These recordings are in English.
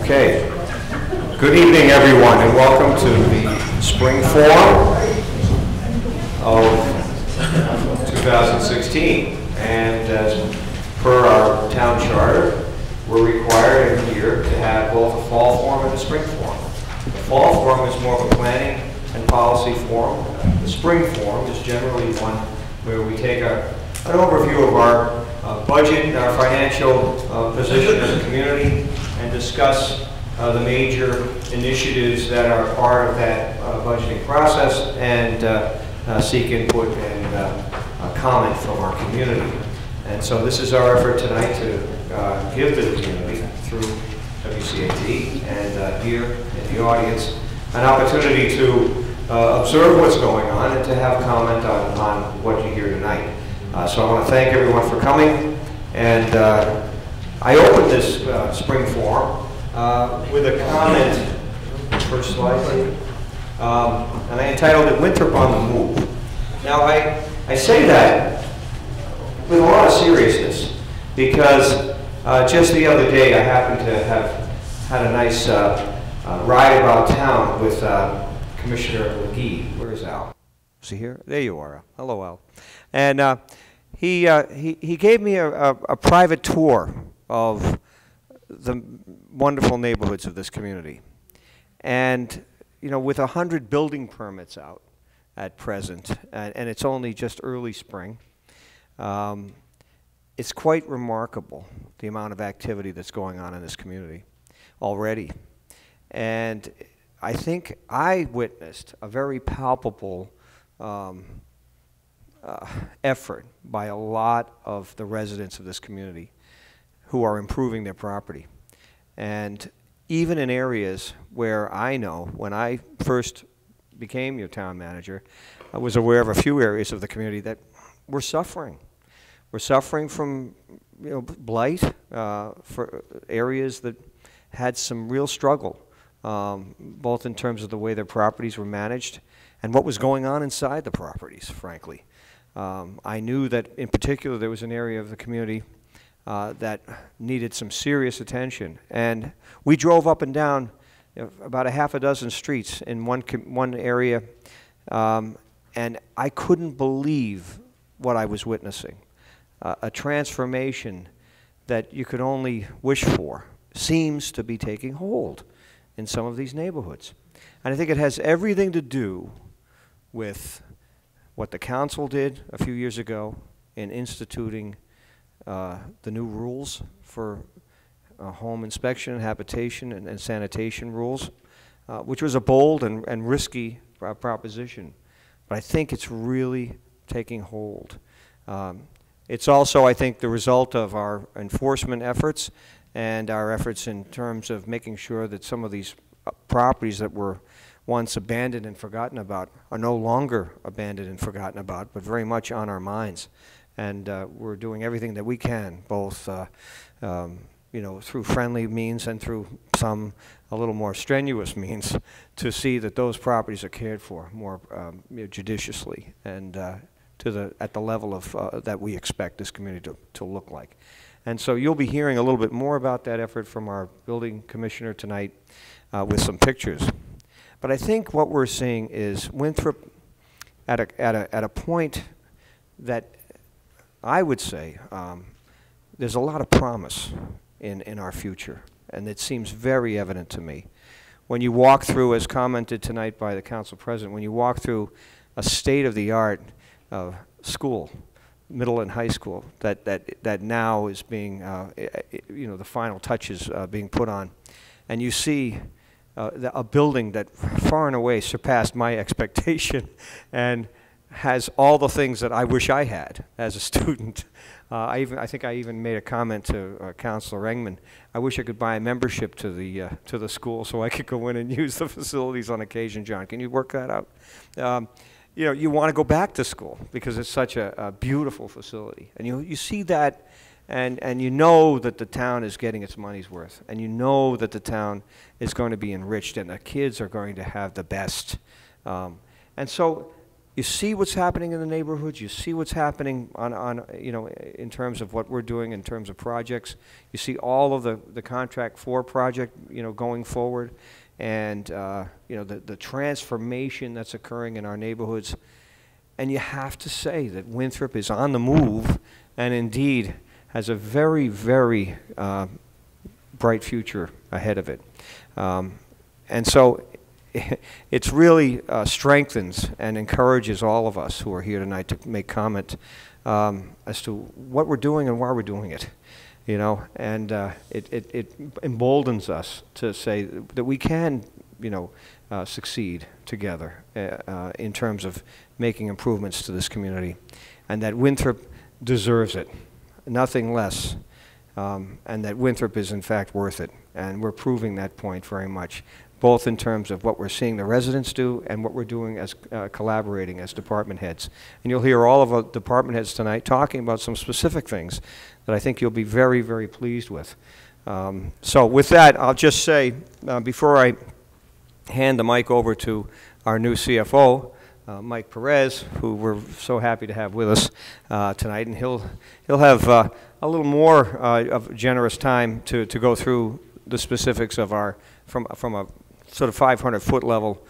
Okay. Good evening, everyone, and welcome to the Spring Forum of 2016. And as per our town charter, we're required every year to have both a fall forum and a spring forum. The fall forum is more of a planning and policy forum. The spring forum is generally one where we take an overview of our budget and our financial position as a community and discuss the major initiatives that are part of that budgeting process and seek input and comment from our community. And so this is our effort tonight to give the community through WCAT and here in the audience an opportunity to observe what's going on and to have comment on what you hear tonight. So I want to thank everyone for coming. And I opened this spring forum with a comment, first slide, and I entitled it Winthrop on the Move. Now I say that with a lot of seriousness because just the other day I happened to have had a nice ride about town with Commissioner McGee. Where is Al? Is he here? There you are. Hello, Al. And he gave me a private tour of the wonderful neighborhoods of this community. And, you know, with 100 building permits out at present, and it's only just early spring, it's quite remarkable the amount of activity that's going on in this community already. And I think I witnessed a very palpable effort by a lot of the residents of this community who are improving their property. And even in areas where I know, when I first became your town manager, I was aware of a few areas of the community that were suffering. We're suffering from, you know, blight, for areas that had some real struggle, both in terms of the way their properties were managed and what was going on inside the properties, frankly. I knew that in particular there was an area of the community that needed some serious attention. And we drove up and down, you know, about a half a dozen streets in one area, and I couldn't believe what I was witnessing. A transformation that you could only wish for seems to be taking hold in some of these neighborhoods. And I think it has everything to do with what the council did a few years ago in instituting the new rules for home inspection, habitation, and sanitation rules, which was a bold and risky proposition. But I think it's really taking hold. It's also, I think, the result of our enforcement efforts and our efforts in terms of making sure that some of these properties that were once abandoned and forgotten about are no longer abandoned and forgotten about, but very much on our minds. And we're doing everything that we can, both you know, through friendly means and through some a little more strenuous means, to see that those properties are cared for more you know, judiciously and at the level of that we expect this community to look like. And so you'll be hearing a little bit more about that effort from our building commissioner tonight with some pictures. But I think what we're seeing is Winthrop at a point that I would say there's a lot of promise in our future, and it seems very evident to me. When you walk through, as commented tonight by the council president, when you walk through a state-of-the-art school, middle and high school, that now is being, you know, the final touches being put on, and you see a building that far and away surpassed my expectation and has all the things that I wish I had as a student. I think I even made a comment to Councilor Engman. I wish I could buy a membership to the school so I could go in and use the facilities on occasion. John, can you work that out? You know, you want to go back to school because it's such a beautiful facility, and you see that, and you know that the town is getting its money's worth, and you know that the town is going to be enriched, and the kids are going to have the best. And so you see what's happening in the neighborhoods, you see what's happening you know, in terms of what we're doing in terms of projects. You see all of the contract for project, you know, going forward, and you know, the transformation that's occurring in our neighborhoods. And you have to say that Winthrop is on the move, and indeed has a very, very bright future ahead of it. And so it's really strengthens and encourages all of us who are here tonight to make comment as to what we're doing and why we're doing it, you know, and it emboldens us to say that we can, you know, succeed together in terms of making improvements to this community, and that Winthrop deserves it, nothing less, and that Winthrop is in fact worth it, and we're proving that point very much, both in terms of what we're seeing the residents do and what we're doing as collaborating as department heads. And you'll hear all of our department heads tonight talking about some specific things that I think you'll be very, very pleased with. So with that, I'll just say, before I hand the mic over to our new CFO, Mike Perez, who we're so happy to have with us tonight, and he'll have a little more of generous time to go through the specifics of our, from a sort of 500-foot level,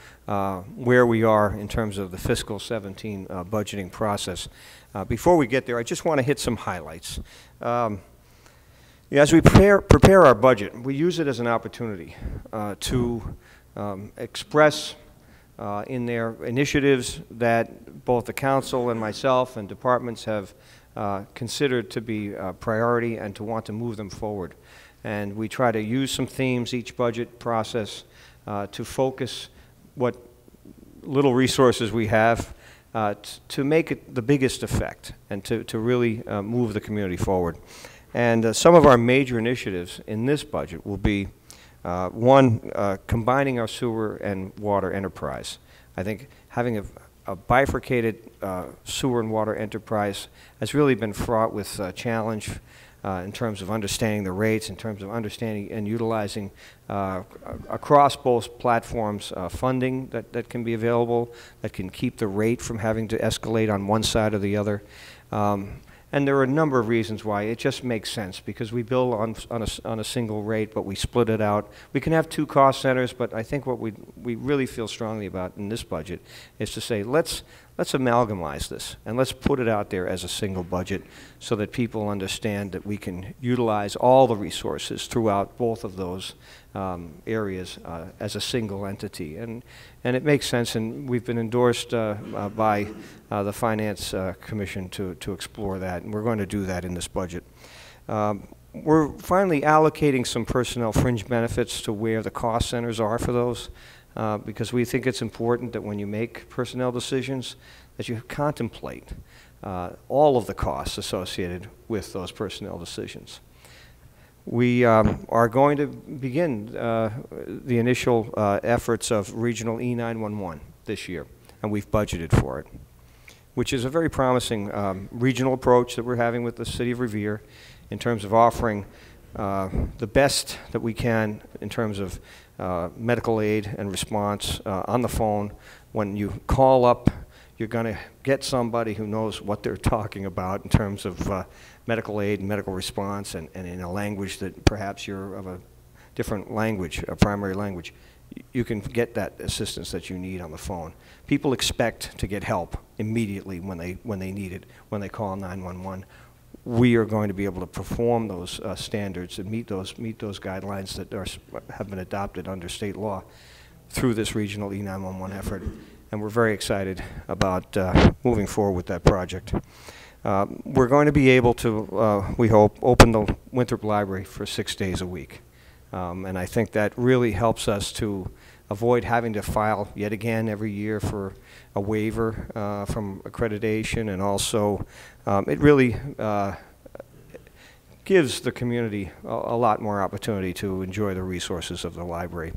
where we are in terms of the fiscal 17 budgeting process. Before we get there, I just want to hit some highlights. As we prepare our budget, we use it as an opportunity to express in their initiatives that both the council and myself and departments have considered to be a priority and to want to move them forward. And we try to use some themes each budget process to focus what little resources we have to make it the biggest effect and to really move the community forward. And some of our major initiatives in this budget will be one, combining our sewer and water enterprise. I think having a bifurcated sewer and water enterprise has really been fraught with challenge in terms of understanding the rates, in terms of understanding and utilizing across both platforms funding that can be available, that can keep the rate from having to escalate on one side or the other. And there are a number of reasons why it just makes sense, because we bill on a single rate, but we split it out. We can have two cost centers, but I think what we really feel strongly about in this budget is to say, let's amalgamize this, and let's put it out there as a single budget so that people understand that we can utilize all the resources throughout both of those areas as a single entity. And it makes sense, and we've been endorsed by the Finance Commission to explore that, and we're going to do that in this budget. We're finally allocating some personnel fringe benefits to where the cost centers are for those, because we think it's important that when you make personnel decisions that you contemplate all of the costs associated with those personnel decisions. We are going to begin the initial efforts of regional E911 this year, and we've budgeted for it, which is a very promising regional approach that we're having with the City of Revere in terms of offering the best that we can in terms of medical aid and response on the phone. When you call up, you're going to get somebody who knows what they're talking about in terms of medical aid and medical response, and in a language that perhaps you're of a different language, a primary language. You can get that assistance that you need on the phone. People expect to get help immediately when they need it, when they call 911. We are going to be able to perform those standards and meet those guidelines that have been adopted under state law through this regional E911 effort. And we're very excited about moving forward with that project. We're going to be able to, we hope, open the Winthrop Library for 6 days a week. And I think that really helps us to avoid having to file yet again every year for a waiver from accreditation, and also it really gives the community a lot more opportunity to enjoy the resources of the library.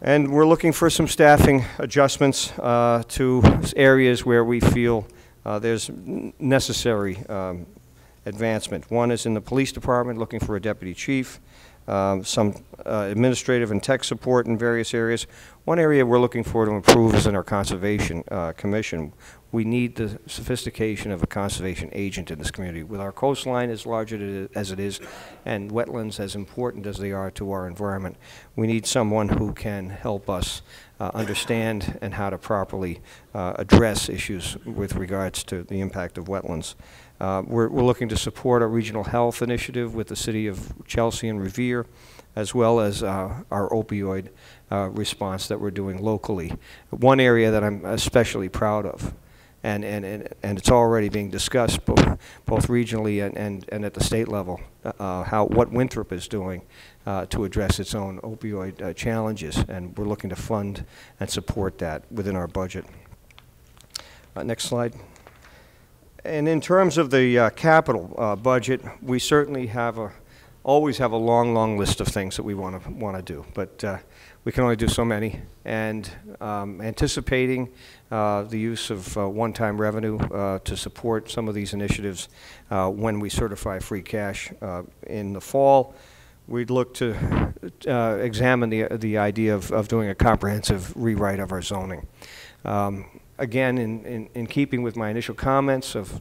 And we're looking for some staffing adjustments to areas where we feel there's necessary advancement. One is in the police department, looking for a deputy chief, some administrative and tech support in various areas. One area we're looking for to improve is in our Conservation Commission. We need the sophistication of a conservation agent in this community. With our coastline as large as it is, and wetlands as important as they are to our environment, we need someone who can help us understand and how to properly address issues with regards to the impact of wetlands. We're looking to support a regional health initiative with the city of Chelsea and Revere, as well as our opioid response that we're doing locally. One area that I'm especially proud of, and it's already being discussed both regionally and at the state level, what Winthrop is doing to address its own opioid challenges, and we're looking to fund and support that within our budget. Next slide. And in terms of the capital budget, we certainly always have a long list of things that we want to do, but we can only do so many. And anticipating the use of one-time revenue to support some of these initiatives when we certify free cash in the fall, we'd look to examine the idea of doing a comprehensive rewrite of our zoning. Again, in keeping with my initial comments of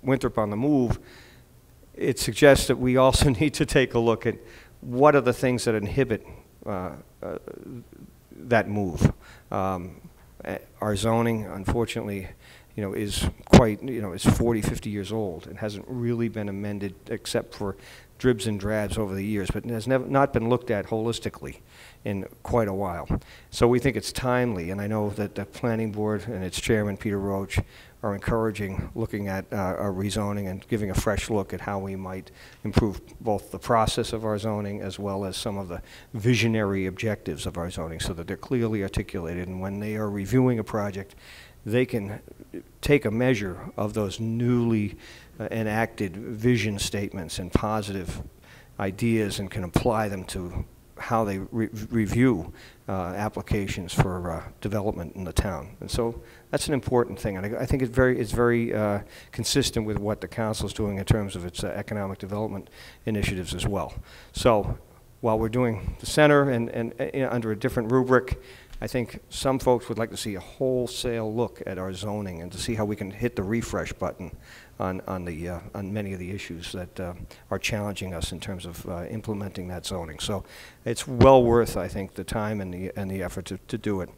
Winthrop on the move, it suggests that we also need to take a look at what are the things that inhibit that move. Our zoning, unfortunately, is quite, is 40, 50 years old and hasn't really been amended except for dribs and drabs over the years, but it has not been looked at holistically in quite a while. So we think it's timely, and I know that the Planning Board and its chairman, Peter Roach, are encouraging looking at our rezoning and giving a fresh look at how we might improve both the process of our zoning as well as some of the visionary objectives of our zoning so that they're clearly articulated, and when they are reviewing a project, they can take a measure of those newly enacted vision statements and positive ideas and can apply them to how they review applications for development in the town. And so that's an important thing, and I think it's very consistent with what the council is doing in terms of its economic development initiatives as well. So while we're doing the center and under a different rubric, I think some folks would like to see a wholesale look at our zoning and to see how we can hit the refresh button on many of the issues that are challenging us in terms of implementing that zoning. So it's well worth, I think, the time and the effort to do it.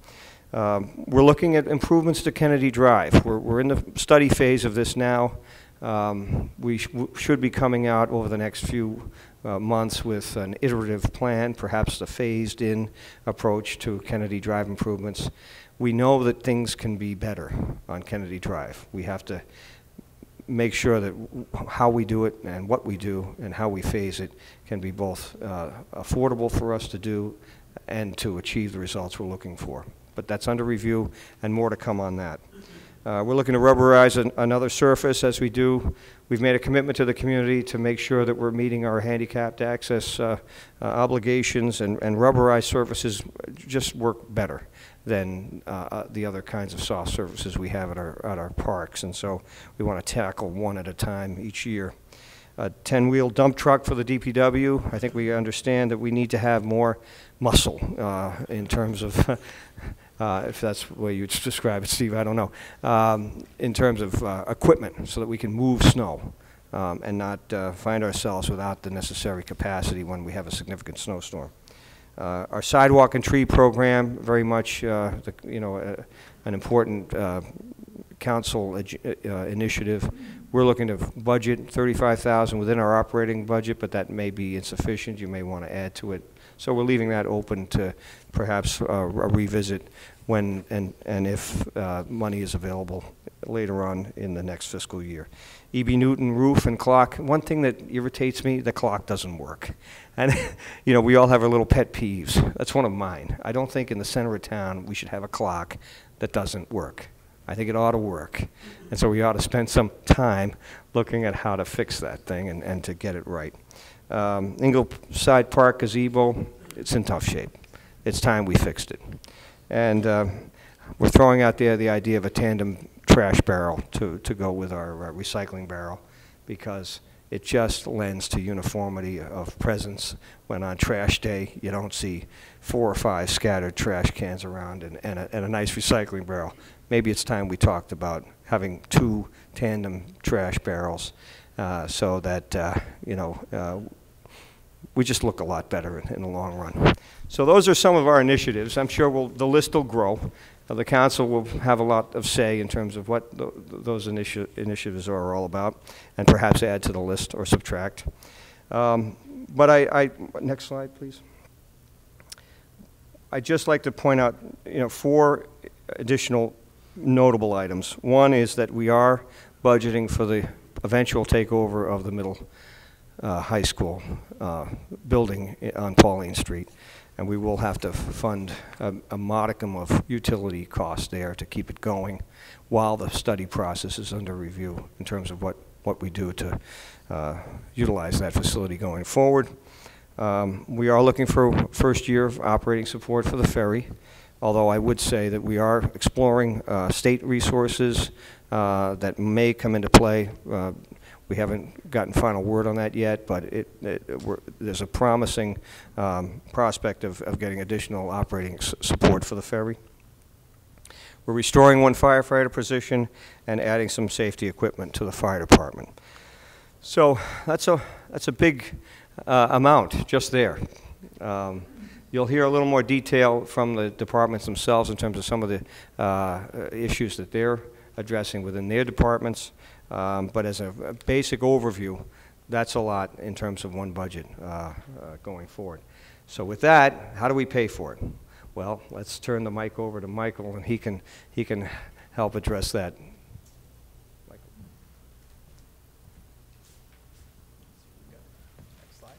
We're looking at improvements to Kennedy Drive. We're in the study phase of this now. We should be coming out over the next few months with an iterative plan, perhaps a phased-in approach to Kennedy Drive improvements. We know that things can be better on Kennedy Drive. We have to make sure that how we do it and what we do and how we phase it can be both affordable for us to do and to achieve the results we're looking for. But that's under review and more to come on that. We're looking to rubberize another surface as we do. We've made a commitment to the community to make sure that we're meeting our handicapped access obligations, and rubberized surfaces just work better than the other kinds of soft surfaces we have at our parks, and so we want to tackle one at a time each year. A 10-wheel dump truck for the DPW. I think we understand that we need to have more muscle in terms of if that's the way you'd describe it, Steve, I don't know, in terms of equipment so that we can move snow and not find ourselves without the necessary capacity when we have a significant snowstorm. Our sidewalk and tree program, very much an important council initiative. We're looking to budget $35,000 within our operating budget, but that may be insufficient. You may want to add to it. So we're leaving that open to perhaps a revisit when and if money is available later on in the next fiscal year. E.B. Newton roof and clock. One thing that irritates me, the clock doesn't work. And we all have our little pet peeves. That's one of mine. I don't think in the center of town we should have a clock that doesn't work. I think it ought to work. And so we ought to spend some time looking at how to fix that thing and to get it right. Ingleside Park gazebo, it's in tough shape. It's time we fixed it. And we're throwing out there the idea of a tandem trash barrel to go with our recycling barrel, because it just lends to uniformity of presence when on trash day you don't see 4 or 5 scattered trash cans around and a nice recycling barrel. Maybe it's time we talked about having 2 tandem trash barrels so that, we just look a lot better in the long run. So those are some of our initiatives. I'm sure the list will grow. The council will have a lot of say in terms of what those initiatives are all about, and perhaps add to the list or subtract. But next slide, please. I'd just like to point out, 4 additional notable items. One is that we are budgeting for the eventual takeover of the middle high school building on Pauline Street. And we will have to fund a modicum of utility costs there to keep it going while the study process is under review in terms of what we do to utilize that facility going forward. We are looking for first year of operating support for the ferry, although I would say that we are exploring state resources that may come into play. We haven't gotten final word on that yet, but there's a promising prospect of getting additional operating support for the ferry. We're restoring 1 firefighter position and adding some safety equipment to the fire department. So that's a big amount just there. You'll hear a little more detail from the departments themselves in terms of some of the issues that they're addressing within their departments. But as a basic overview, that's a lot in terms of one budget going forward. So with that, how do we pay for it? Well, let's turn the mic over to Michael, and he can help address that. Michael. Next slide.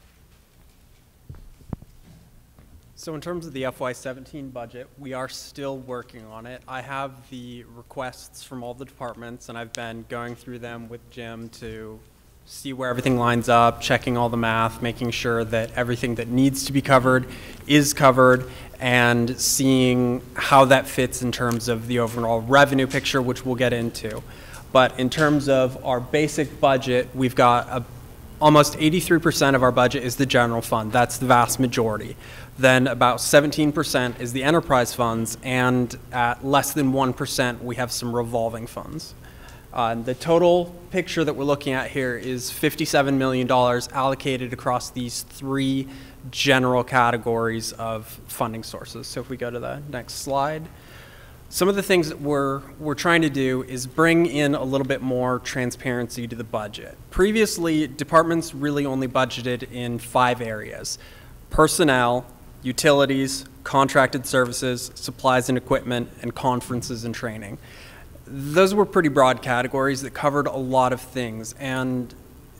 So in terms of the FY17 budget, we are still working on it. I have the requests from all the departments, and I've been going through them with Jim to see where everything lines up, checking all the math, making sure that everything that needs to be covered is covered, and seeing how that fits in terms of the overall revenue picture, which we'll get into. But in terms of our basic budget, we've got almost 83% of our budget is the general fund. That's the vast majority. Then about 17% is the enterprise funds, and at less than 1% we have some revolving funds. The total picture that we're looking at here is $57 million allocated across these 3 general categories of funding sources. So if we go to the next slide. Some of the things that we're trying to do is bring in a little bit more transparency to the budget. Previously, departments really only budgeted in 5 areas: personnel, utilities, contracted services, supplies and equipment, and conferences and training. Those were pretty broad categories that covered a lot of things, and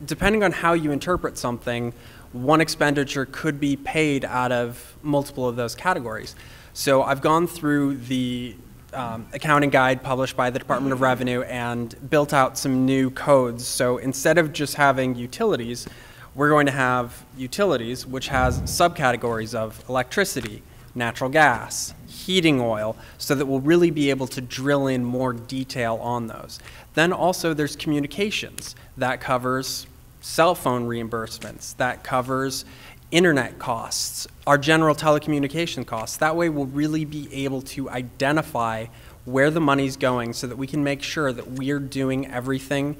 depending on how you interpret something, one expenditure could be paid out of multiple of those categories. So I've gone through the accounting guide published by the Department of Revenue and built out some new codes. So instead of just having utilities, we're going to have utilities, which has subcategories of electricity, natural gas, heating oil, so that we'll really be able to drill in more detail on those. Then also there's communications. That covers cell phone reimbursements. That covers internet costs, our general telecommunication costs. That way we'll really be able to identify where the money's going so that we can make sure that we're doing everything,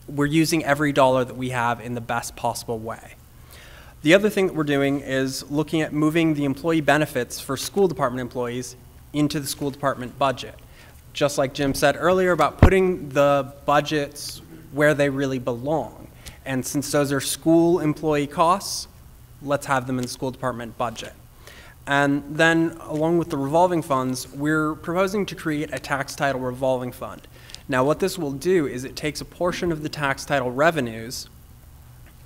we're using every dollar that we have in the best possible way. The other thing that we're doing is looking at moving the employee benefits for school department employees into the school department budget. Just like Jim said earlier about putting the budgets where they really belong. And since those are school employee costs, let's have them in the school department budget. And then along with the revolving funds, we're proposing to create a tax title revolving fund. Now what this will do is it takes a portion of the tax title revenues,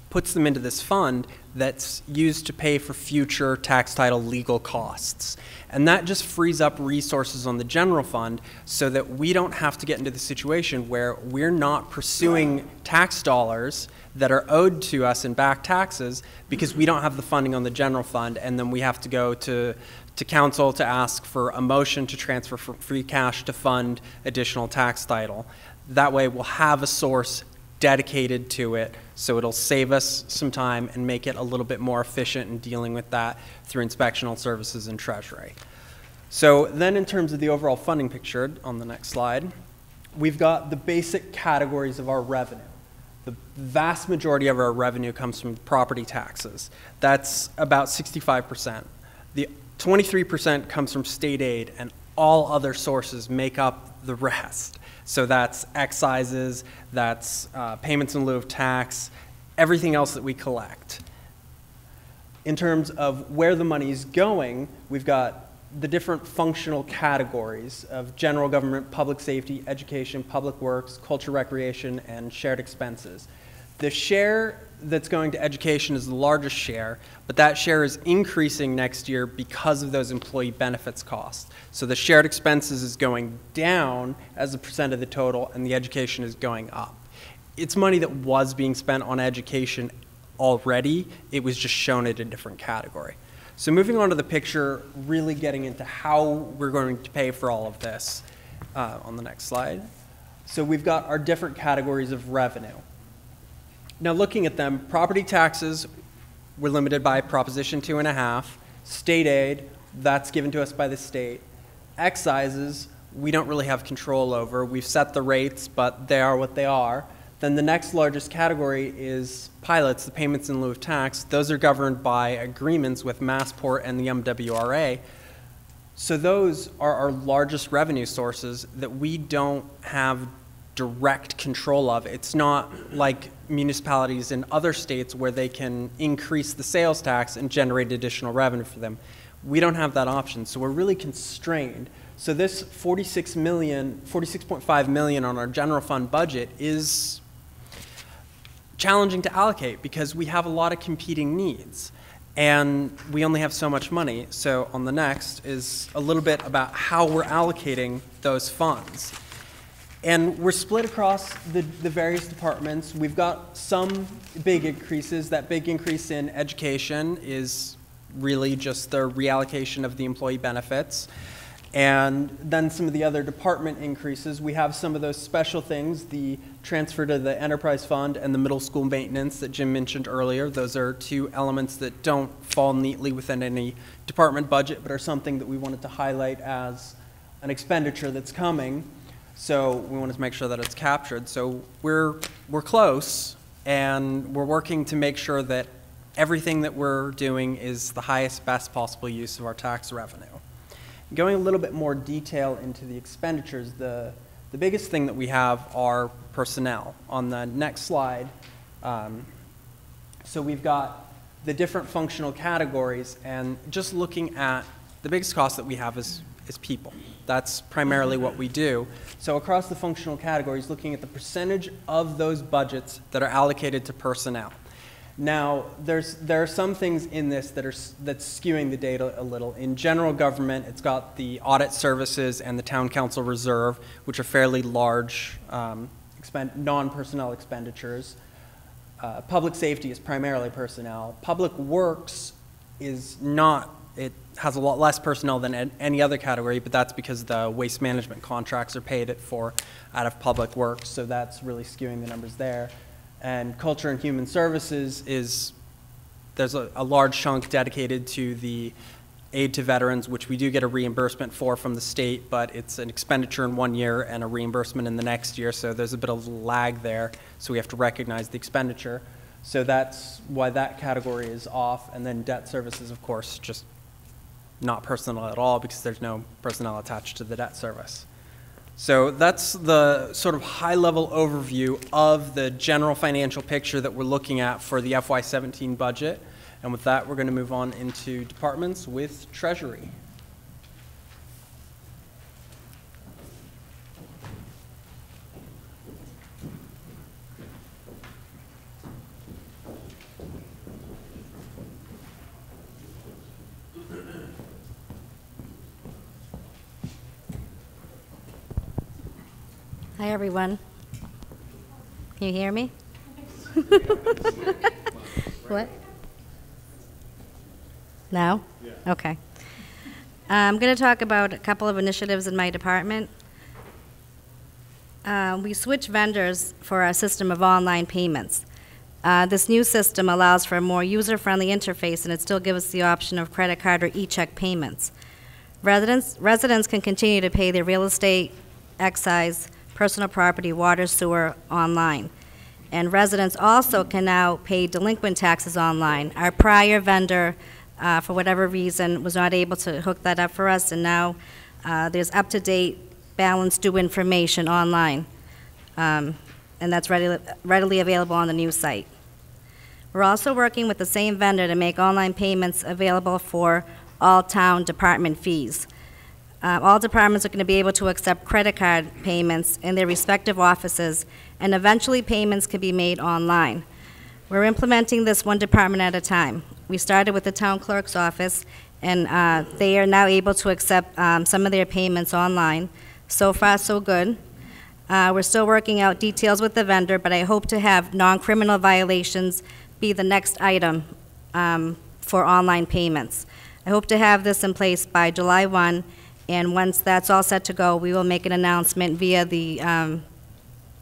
puts them into this fund that's used to pay for future tax title legal costs. And that just frees up resources on the general fund so that we don't have to get into the situation where we're not pursuing tax dollars that are owed to us in back taxes because we don't have the funding on the general fund, and then we have to go to council to ask for a motion to transfer from free cash to fund additional tax title. That way we'll have a source dedicated to it, so it'll save us some time and make it a little bit more efficient in dealing with that through Inspectional Services and Treasury. So then in terms of the overall funding picture, on the next slide, we've got the basic categories of our revenue. The vast majority of our revenue comes from property taxes. That's about 65%. The 23% comes from state aid, and all other sources make up the rest. So that's excises, that's payments in lieu of tax, everything else that we collect. In terms of where the money is going, we've got the different functional categories of general government, public safety, education, public works, culture, recreation, and shared expenses. The share that's going to education is the largest share, but that share is increasing next year because of those employee benefits costs. So the shared expenses is going down as a percent of the total, and the education is going up. It's money that was being spent on education already. It was just shown at a different category. So moving on to the picture, really getting into how we're going to pay for all of this on the next slide. So we've got our different categories of revenue. Now looking at them, property taxes, we're limited by Proposition 2.5. State aid, that's given to us by the state. Excises, we don't really have control over. We've set the rates, but they are what they are. Then the next largest category is pilots, the payments in lieu of tax. Those are governed by agreements with Massport and the MWRA. So those are our largest revenue sources that we don't have direct control of. It's not like municipalities in other states where they can increase the sales tax and generate additional revenue for them. We don't have that option, so we're really constrained. So this $46.5 million on our general fund budget is challenging to allocate because we have a lot of competing needs and we only have so much money. So on the next is a little bit about how we're allocating those funds. And we're split across the various departments. We've got some big increases. That big increase in education is really just the reallocation of the employee benefits. And then some of the other department increases, we have some of those special things, the transfer to the enterprise fund and the middle school maintenance that Jim mentioned earlier. Those are two elements that don't fall neatly within any department budget, but are something that we wanted to highlight as an expenditure that's coming. So we wanted to make sure that it's captured. So we're close, and we're working to make sure that everything that we're doing is the highest, best possible use of our tax revenue. Going a little bit more detail into the expenditures, the biggest thing that we have are personnel. On the next slide, so we've got the different functional categories, and just looking at the biggest cost that we have is people. That's primarily what we do. So across the functional categories, looking at the percentage of those budgets that are allocated to personnel. Now, there are some things in this that's skewing the data a little. In general government, it's got the audit services and the town council reserve, which are fairly large non-personnel expenditures. Public safety is primarily personnel. Public works is not, it has a lot less personnel than any other category, but that's because the waste management contracts are paid for out of public works, so that's really skewing the numbers there. And culture and human services there's a large chunk dedicated to the aid to veterans, which we do get a reimbursement for from the state, but it's an expenditure in 1 year and a reimbursement in the next year, so there's a bit of lag there, so we have to recognize the expenditure. So that's why that category is off. And then debt services, of course, just not personnel at all because there's no personnel attached to the debt service. So that's the sort of high-level overview of the general financial picture that we're looking at for the FY17 budget. And with that, we're going to move on into departments with Treasury. Hi, everyone. Can you hear me? What? Now? Yeah. Okay. I'm going to talk about a couple of initiatives in my department. We switched vendors for our system of online payments. This new system allows for a more user-friendly interface, and it still gives us the option of credit card or e-check payments. Residents can continue to pay their real estate, excise, personal property, water, sewer online. And residents also can now pay delinquent taxes online. Our prior vendor, for whatever reason, was not able to hook that up for us, and now there's up-to-date balance due information online, and that's readily available on the new site. We're also working with the same vendor to make online payments available for all town department fees. All departments are going to be able to accept credit card payments in their respective offices, and eventually payments can be made online. We're implementing this one department at a time. We started with the town clerk's office, and they are now able to accept some of their payments online. So far, so good. We're still working out details with the vendor, but I hope to have non-criminal violations be the next item for online payments. I hope to have this in place by July 1, and once that's all set to go, we will make an announcement via the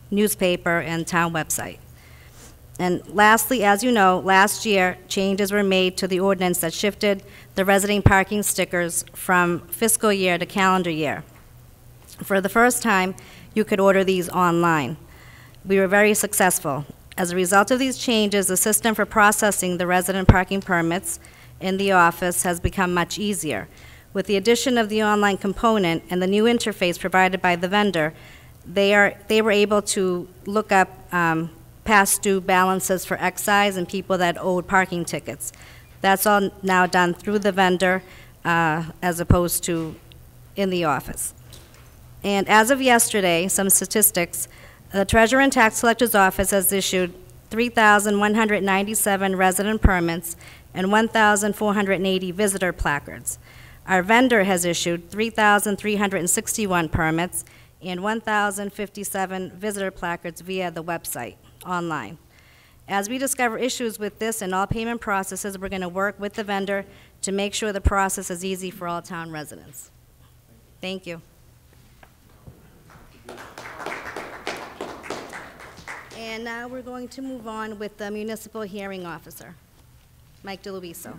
newspaper and town website. And lastly, as you know, last year, changes were made to the ordinance that shifted the resident parking stickers from fiscal year to calendar year. For the first time, you could order these online. We were very successful. As a result of these changes, the system for processing the resident parking permits in the office has become much easier. With the addition of the online component and the new interface provided by the vendor, they were able to look up past due balances for excise and people that owed parking tickets. That's all now done through the vendor as opposed to in the office. And as of yesterday, some statistics, the Treasurer and Tax Collector's Office has issued 3,197 resident permits and 1,480 visitor placards. Our vendor has issued 3,361 permits and 1,057 visitor placards via the website, online. As we discover issues with this and all payment processes, we're going to work with the vendor to make sure the process is easy for all town residents. Thank you. And now we're going to move on with the Municipal Hearing Officer, Mike DeLuiso.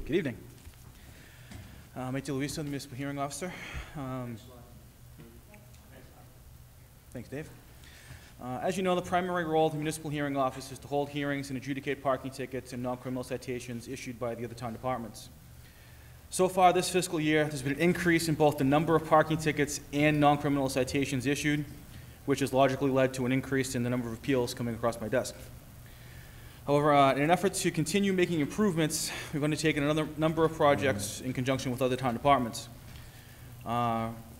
Good evening. Mike DeLuiso, the Municipal Hearing Officer. Thanks, Dave. As you know, the primary role of the Municipal Hearing Office is to hold hearings and adjudicate parking tickets and non-criminal citations issued by the other town departments. So far this fiscal year, there's been an increase in both the number of parking tickets and non-criminal citations issued, which has logically led to an increase in the number of appeals coming across my desk. However, in an effort to continue making improvements, we've undertaken another number of projects in conjunction with other town departments.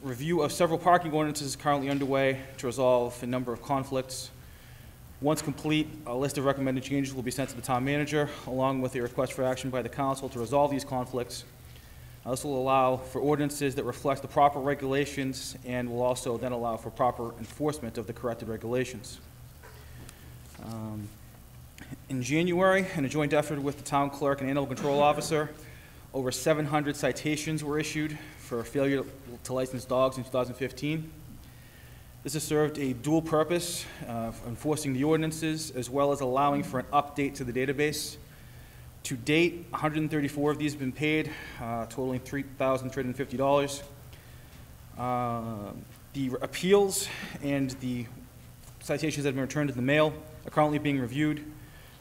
Review of several parking ordinances is currently underway to resolve a number of conflicts. Once complete, a list of recommended changes will be sent to the town manager, along with a request for action by the council to resolve these conflicts. This will allow for ordinances that reflect the proper regulations and will also then allow for proper enforcement of the corrected regulations. In January, in a joint effort with the town clerk and animal control officer, over 700 citations were issued for failure to license dogs in 2015. This has served a dual purpose of enforcing the ordinances as well as allowing for an update to the database. To date, 134 of these have been paid, totaling $3,350. The appeals and the citations that have been returned in the mail are currently being reviewed.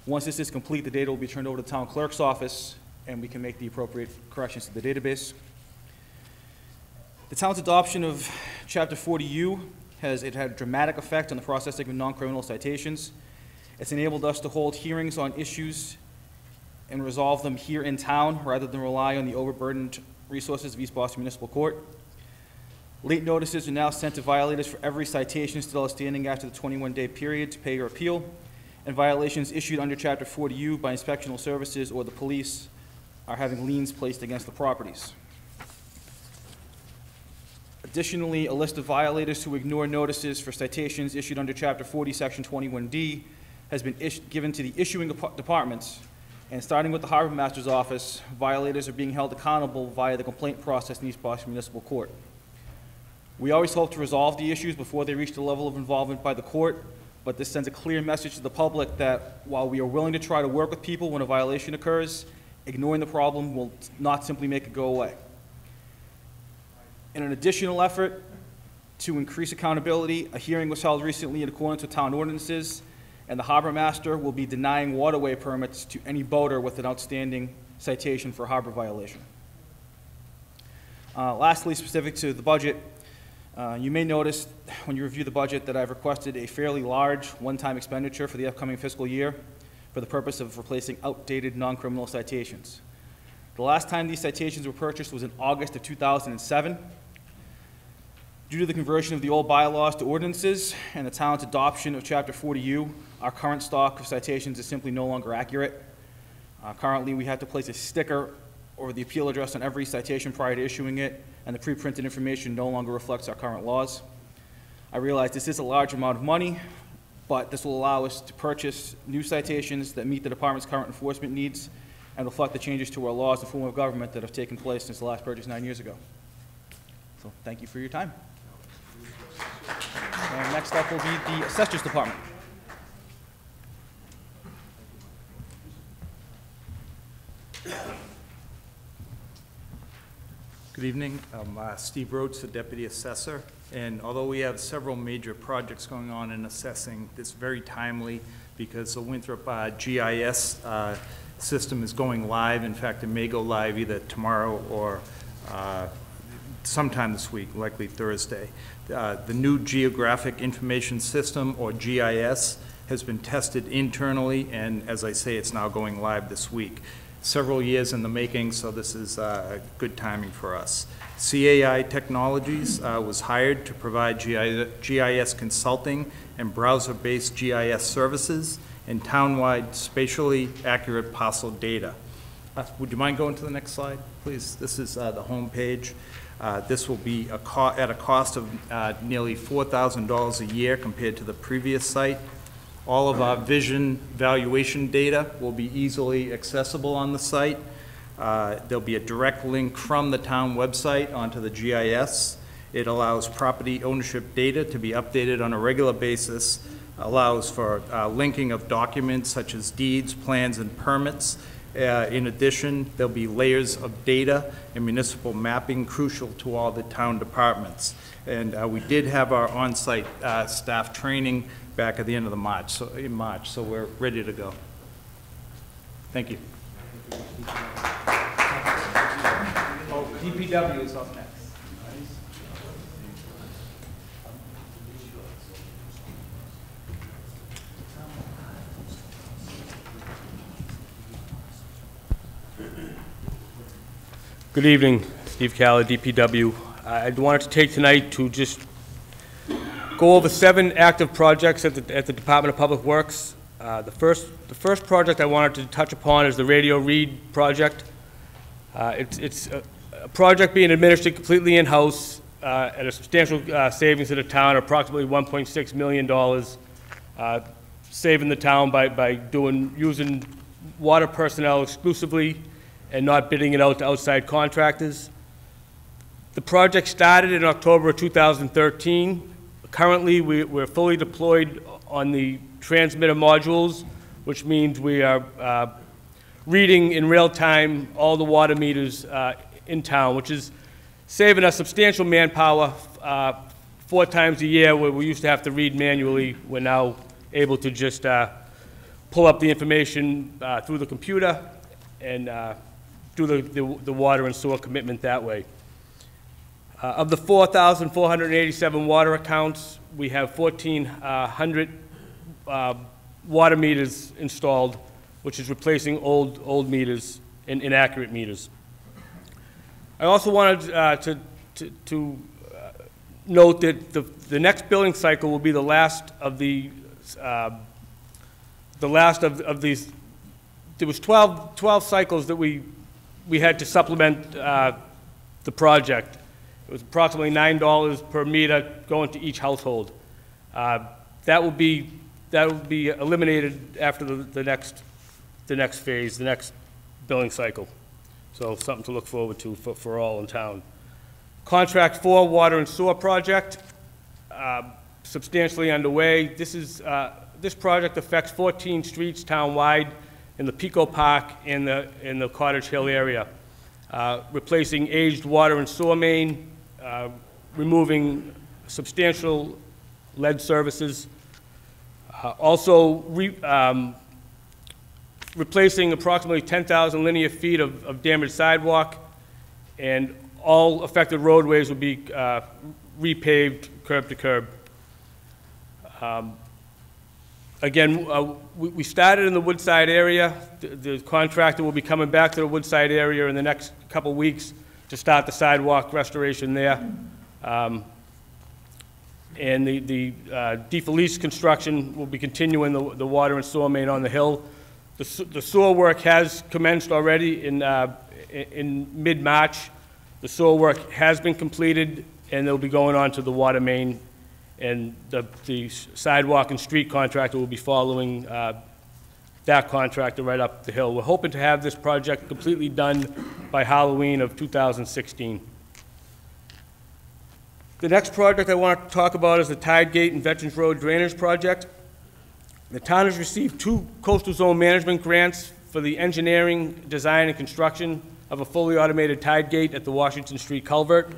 Once this is complete, the data will be turned over to the town clerk's office and we can make the appropriate corrections to the database. The town's adoption of Chapter 40U had a dramatic effect on the processing of non-criminal citations. It's enabled us to hold hearings on issues and resolve them here in town rather than rely on the overburdened resources of East Boston Municipal Court. Late notices are now sent to violators for every citation still outstanding after the 21-day period to pay or appeal, and violations issued under Chapter 40U by Inspectional Services or the police are having liens placed against the properties. Additionally, a list of violators who ignore notices for citations issued under Chapter 40, Section 21D has been given to the issuing departments, and starting with the Harbor Master's Office, violators are being held accountable via the complaint process in East Boston Municipal Court. We always hope to resolve the issues before they reach the level of involvement by the court, but this sends a clear message to the public that while we are willing to try to work with people when a violation occurs, ignoring the problem will not simply make it go away. In an additional effort to increase accountability, a hearing was held recently in accordance with town ordinances, and the Harbor Master will be denying waterway permits to any boater with an outstanding citation for harbor violation. Lastly, specific to the budget, you may notice when you review the budget that I've requested a fairly large one-time expenditure for the upcoming fiscal year for the purpose of replacing outdated non-criminal citations. The last time these citations were purchased was in August of 2007. Due to the conversion of the old bylaws to ordinances and the town's adoption of Chapter 40U, our current stock of citations is simply no longer accurate. Currently, we have to place a sticker over the appeal address on every citation prior to issuing it, and the pre-printed information no longer reflects our current laws. I realize this is a large amount of money, but this will allow us to purchase new citations that meet the department's current enforcement needs and reflect the changes to our laws and form of government that have taken place since the last purchase 9 years ago. So thank you for your time. And next up will be the Assessors Department. Good evening. I'm Steve Rhodes, the Deputy Assessor. And although we have several major projects going on in assessing, it's very timely because the Winthrop GIS system is going live. In fact, it may go live either tomorrow or sometime this week, likely Thursday. The new Geographic Information System, or GIS, has been tested internally, and as I say, it's now going live this week. Several years in the making, so this is good timing for us. CAI Technologies was hired to provide GIS consulting and browser-based GIS services and town-wide spatially accurate parcel data. Would you mind going to the next slide, please? This is the home page. This will be at a cost of nearly $4,000 a year compared to the previous site. All of our vision valuation data will be easily accessible on the site. There'll be a direct link from the town website onto the GIS. It allows property ownership data to be updated on a regular basis, allows for linking of documents such as deeds, plans, and permits. In addition, there'll be layers of data and municipal mapping crucial to all the town departments. And we did have our on-site staff training back at the end of in March, so we're ready to go. Thank you. Oh, DPW is up next. Good evening, Steve Calla, DPW. I wanted to take tonight to just go over 7 active projects at the Department of Public Works. The first project I wanted to touch upon is the radio read project. It's a project being administered completely in-house at a substantial savings to the town, approximately $1.6 million, saving the town by using water personnel exclusively and not bidding it out to outside contractors. The project started in October of 2013. Currently, we're fully deployed on the transmitter modules, which means we are reading in real time all the water meters in town, which is saving us substantial manpower. 4 times a year where we used to have to read manually, we're now able to just pull up the information through the computer and do the water and sewer commitment that way. Of the 4,487 water accounts, we have 1,400 water meters installed, which is replacing old meters and inaccurate meters. I also wanted to note that the next billing cycle will be the last of these. There was 12 cycles that we had to supplement the project. It was approximately $9 per meter going to each household. That will be eliminated after the next phase, the next billing cycle. So something to look forward to for all in town. Contract 4, water and sewer project, substantially underway. This project affects 14 streets town-wide in the Pico Park and in the Cottage Hill area, replacing aged water and sewer main, removing substantial lead services, also replacing approximately 10,000 linear feet of damaged sidewalk, and all affected roadways will be repaved curb to curb. Again, we started in the Woodside area. The contractor will be coming back to the Woodside area in the next couple weeks to start the sidewalk restoration there. And the defolice construction will be continuing the water and sewer main on the hill. The sewer work has commenced already in mid-March. The sewer work has been completed, and they'll be going on to the water main, and the sidewalk and street contractor will be following that contractor right up the hill. We're hoping to have this project completely done by Halloween of 2016. The next project I want to talk about is the Tide Gate and Veterans Road Drainage Project. The town has received 2 coastal zone management grants for the engineering, design, and construction of a fully automated tide gate at the Washington Street culvert.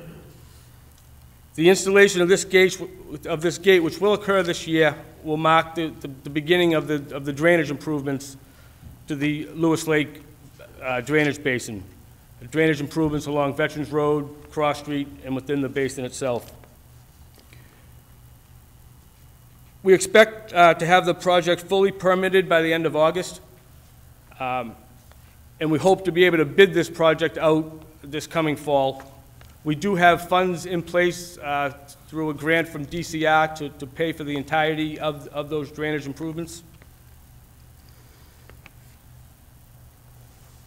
The installation of this gate, which will occur this year, will mark the beginning of the drainage improvements to the Lewis Lake drainage basin. The drainage improvements along Veterans Road, Cross Street, and within the basin itself. We expect to have the project fully permitted by the end of August, and we hope to be able to bid this project out this coming fall. We do have funds in place through a grant from DCR to pay for the entirety of those drainage improvements.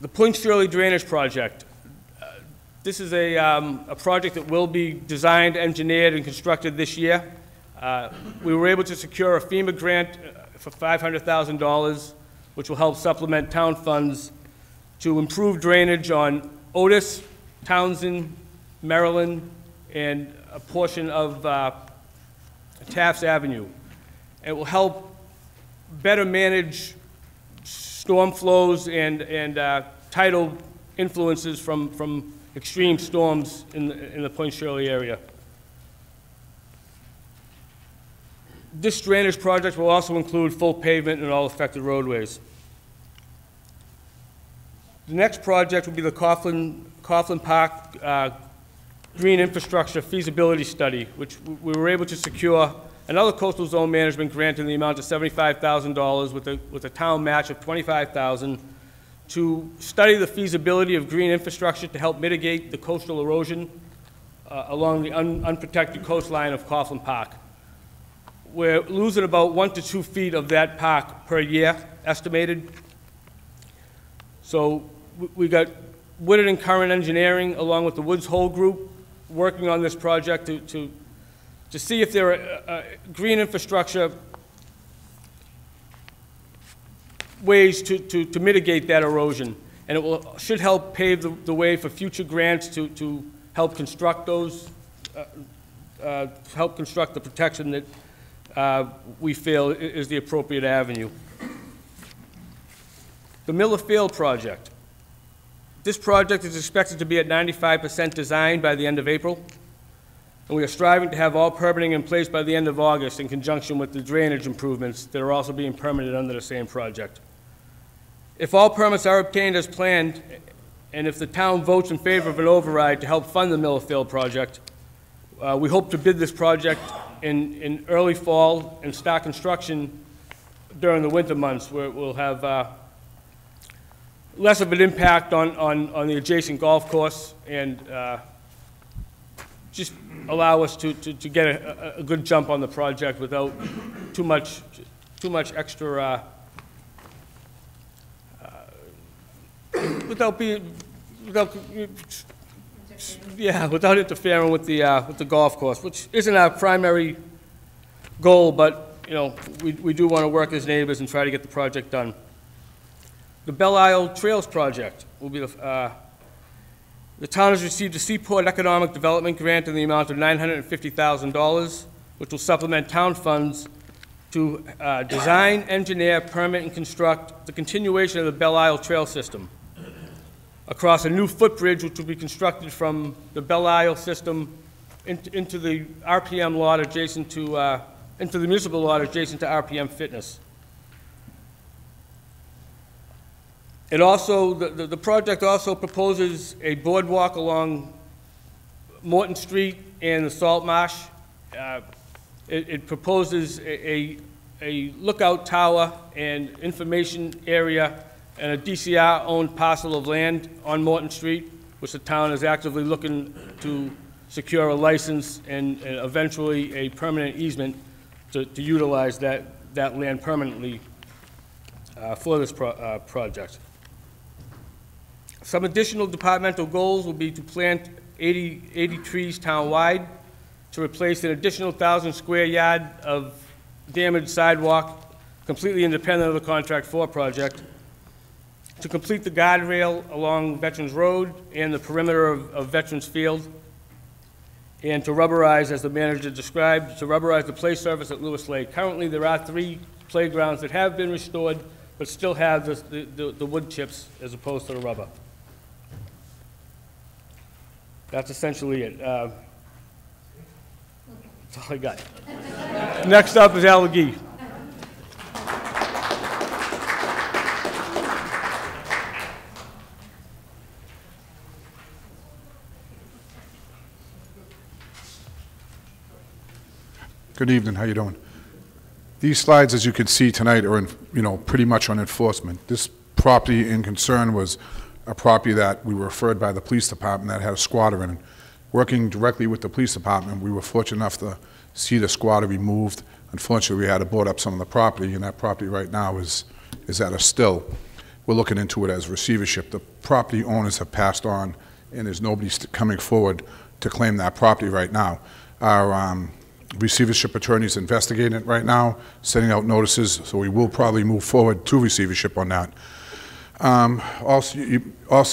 The Point Shirley Drainage Project. This is a project that will be designed, engineered, and constructed this year. We were able to secure a FEMA grant for $500,000, which will help supplement town funds to improve drainage on Otis, Townsend, Maryland, and a portion of Taft's Avenue. It will help better manage storm flows and tidal influences from extreme storms in the Point Shirley area. This drainage project will also include full pavement in all affected roadways. The next project will be the Coughlin Park Green Infrastructure Feasibility Study, which we were able to secure another coastal zone management grant in the amount of $75,000 with a town match of $25,000 to study the feasibility of green infrastructure to help mitigate the coastal erosion along the unprotected coastline of Coughlin Park. We're losing about 1 to 2 feet of that park per year, estimated. So we got Woodard and Curran Engineering, along with the Woods Hole Group, working on this project to see if there are green infrastructure ways to mitigate that erosion. And it should help pave the way for future grants to help construct those, help construct the protection that we feel is the appropriate avenue. The Miller Field project. This project is expected to be at 95% design by the end of April, and we are striving to have all permitting in place by the end of August in conjunction with the drainage improvements that are also being permitted under the same project. If all permits are obtained as planned, and if the town votes in favor of an override to help fund the Miller Field project, we hope to bid this project in early fall and start construction during the winter months, where it will have less of an impact on the adjacent golf course and just allow us to get a good jump on the project without too much extra, without interfering with the golf course, which isn't our primary goal, but, you know, we do want to work as neighbors and try to get the project done. The Belle Isle Trails project will be the town has received a Seaport Economic Development Grant in the amount of $950,000, which will supplement town funds to design, engineer, permit, and construct the continuation of the Belle Isle Trail system across a new footbridge which will be constructed from the Belle Isle system into the RPM lot adjacent to, into the municipal lot adjacent to RPM Fitness. It also, the project also proposes a boardwalk along Morton Street and the Salt Marsh. It proposes a lookout tower and information area and a DCR-owned parcel of land on Morton Street, which the town is actively looking to secure a license and eventually a permanent easement to utilize that land permanently for this project. Some additional departmental goals will be to plant 80 trees town-wide, to replace an additional 1,000 square yard of damaged sidewalk, completely independent of the Contract 4 project, to complete the guardrail along Veterans Road and the perimeter of Veterans Field, and to rubberize, as the manager described, to rubberize the play surface at Lewis Lake. Currently, there are 3 playgrounds that have been restored, but still have the wood chips as opposed to the rubber. That's essentially it. That's all I got. Next up is Allergy. Good evening. How you doing? These slides, as you can see tonight, are pretty much on enforcement. This property in concern was a property that we were referred by the police department that had a squatter in it. Working directly with the police department, we were fortunate enough to see the squatter removed. Unfortunately, we had to board up some of the property, and that property right now is at a still. We're looking into it as receivership. The property owners have passed on, and there's nobody coming forward to claim that property right now. Our receivership attorney is investigating it right now, sending out notices, so we will probably move forward to receivership on that. Also,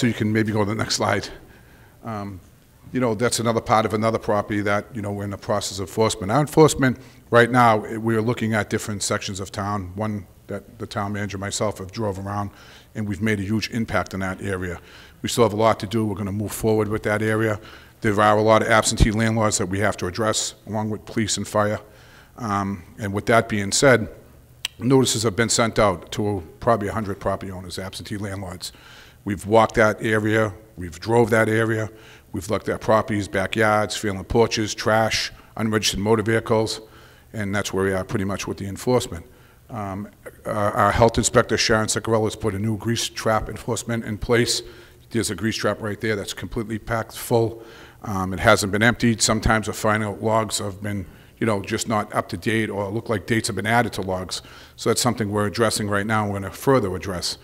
you can maybe go to the next slide. That's another part of another property that, we're in the process of enforcement. Our enforcement, right now, we're looking at different sections of town. One that the town manager and myself have drove around, and we've made a huge impact in that area. We still have a lot to do. We're going to move forward with that area. There are a lot of absentee landlords that we have to address, along with police and fire. And with that being said, notices have been sent out to probably 100 property owners, absentee landlords. We've walked that area, we've drove that area, we've looked at properties, backyards, failing porches, trash, unregistered motor vehicles, and that's where we are pretty much with the enforcement. Our health inspector, Sharon Ciccarella, has put a new grease trap enforcement in place. There's a grease trap right there that's completely packed full. It hasn't been emptied. Sometimes the final logs have been just not up to date, or look like dates have been added to logs. So that's something we're addressing right now. We're going to further address.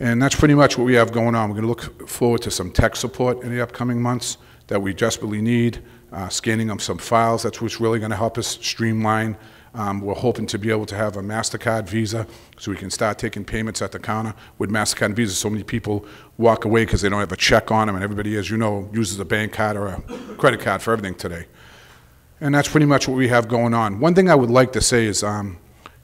And that's pretty much what we have going on. We're going to look forward to some tech support in the upcoming months that we desperately need, scanning of some files. That's what's really going to help us streamline. We're hoping to be able to have a MasterCard Visa so we can start taking payments at the counter. With MasterCard and Visa, so many people walk away because they don't have a check on them, and everybody, as you know, uses a bank card or a credit card for everything today. And that's pretty much what we have going on. One thing I would like to say is, in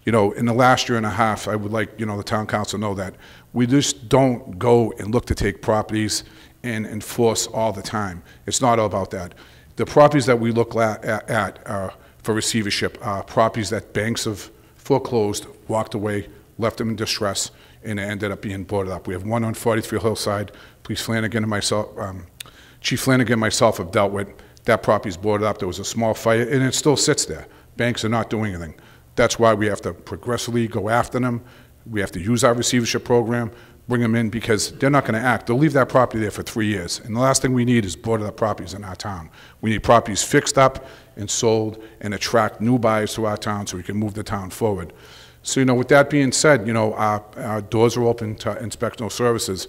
the last year and a half, I would like, the town council know that we just don't go and look to take properties and enforce all the time. It's not all about that. The properties that we look at for receivership are properties that banks have foreclosed, walked away, left them in distress, and it ended up being boarded up. We have one on 43 Hillside. Chief Flanagan and myself have dealt with. That property is boarded up. There was a small fire, and it still sits there. Banks are not doing anything. That's why we have to progressively go after them. We have to use our receivership program, bring them in, because they're not going to act. They'll leave that property there for 3 years. And the last thing we need is boarded up properties in our town. We need properties fixed up and sold and attract new buyers to our town so we can move the town forward. So, with that being said, our doors are open to Inspectional Services.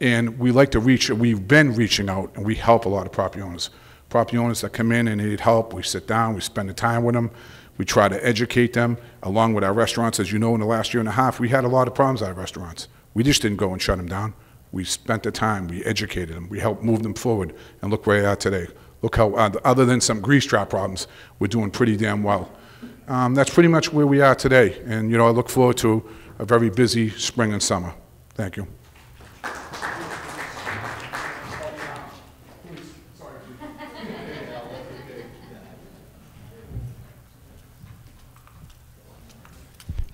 And we like to reach, we've been reaching out, and we help a lot of property owners. Property owners that come in and need help, we sit down, we spend the time with them, we try to educate them, along with our restaurants. As you know, in the last year and a half, we had a lot of problems at our restaurants. We just didn't go and shut them down. We spent the time, we educated them, we helped move them forward, and look where they are today. Look how, other than some grease trap problems, we're doing pretty damn well. That's pretty much where we are today, and I look forward to a very busy spring and summer. Thank you.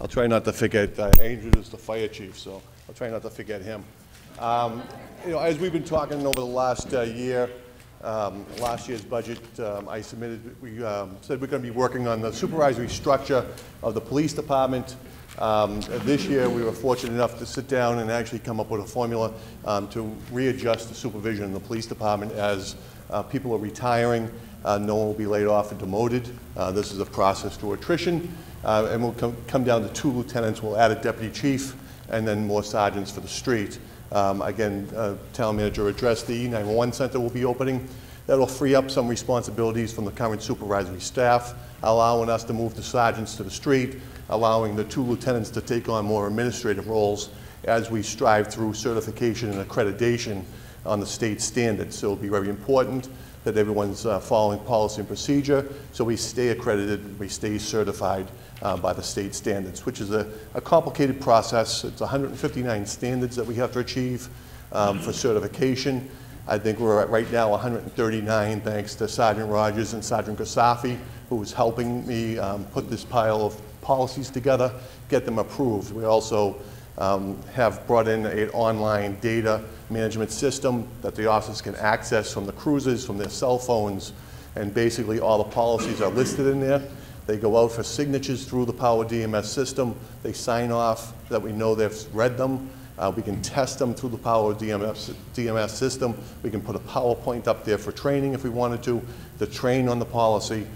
I'll try not to forget, Andrew is the fire chief, so I'll try not to forget him. As we've been talking over the last year, last year's budget, I submitted, we said we're going to be working on the supervisory structure of the police department. This year, we were fortunate enough to sit down and actually come up with a formula to readjust the supervision in the police department as people are retiring. No one will be laid off or demoted. This is a process through attrition. And we'll come down to 2 lieutenants. We'll add a deputy chief and then more sergeants for the street. Again, town manager addressed the E911 center will be opening. That'll free up some responsibilities from the current supervisory staff, allowing us to move the sergeants to the street, allowing the 2 lieutenants to take on more administrative roles as we strive through certification and accreditation on the state standards. So it'll be very important that everyone's following policy and procedure, so we stay accredited, we stay certified by the state standards, which is a complicated process. It's 159 standards that we have to achieve for certification. I think we're at right now 139, thanks to Sergeant Rogers and Sergeant Gasafi, who was helping me put this pile of policies together, get them approved. We also have brought in an online data management system that the officers can access from the cruisers, from their cell phones, and basically all the policies are listed in there. They go out for signatures through the Power DMS system. They sign off that we know they've read them. We can test them through the Power DMS system. We can put a PowerPoint up there for training if we wanted to train on the policy,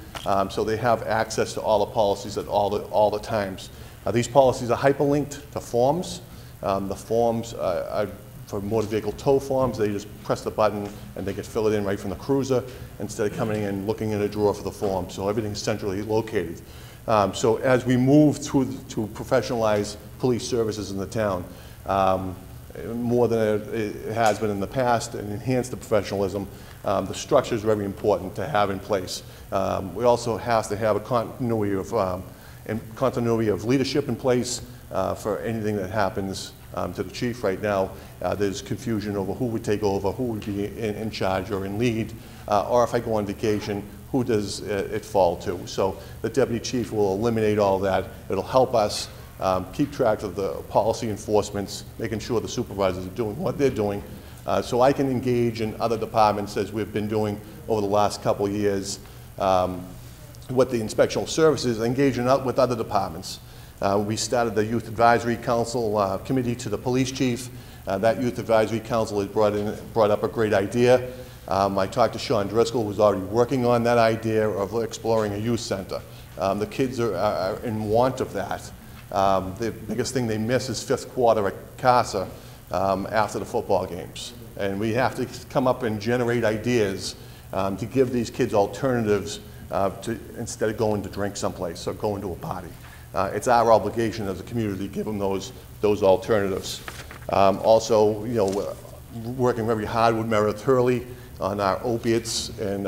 so they have access to all the policies at all the times. These policies are hyperlinked to forms. The forms are for motor vehicle tow forms. They just press the button and they can fill it in right from the cruiser instead of coming in and looking in a drawer for the form. So everything's centrally located. So as we move to professionalize police services in the town, more than it has been in the past, and enhance the professionalism, the structure is very important to have in place. We also have to have a continuity of leadership in place for anything that happens to the chief. Right now, there's confusion over who would take over, who would be in charge or in lead, or if I go on vacation, who does it fall to? So the deputy chief will eliminate all that. It'll help us keep track of the policy enforcements, making sure the supervisors are doing what they're doing, so I can engage in other departments as we've been doing over the last couple of years with the Inspectional Services, engaging out with other departments. We started the Youth Advisory Council committee to the police chief. That Youth Advisory Council has brought up a great idea. I talked to Sean Driscoll, who's already working on that idea of exploring a youth center. The kids are in want of that. The biggest thing they miss is fifth quarter at CASA after the football games. And we have to come up and generate ideas to give these kids alternatives instead of going to drink someplace or going to a party. It's our obligation as a community to give them those alternatives. Also, we're working very hard with Meredith Hurley on our opiates and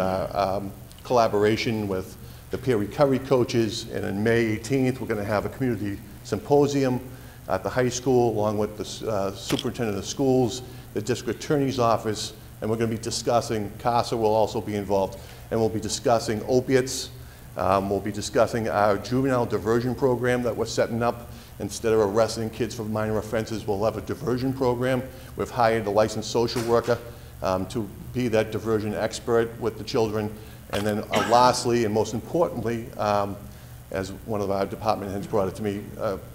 collaboration with the peer recovery coaches. And on May 18th, we're going to have a community symposium at the high school, along with the superintendent of schools, the district attorney's office, and we're going to be discussing, CASA will also be involved, and we'll be discussing opiates. We'll be discussing our juvenile diversion program that we're setting up. Instead of arresting kids for minor offenses, we'll have a diversion program. We've hired a licensed social worker to be that diversion expert with the children. And then lastly, and most importantly, as one of our department heads brought it to me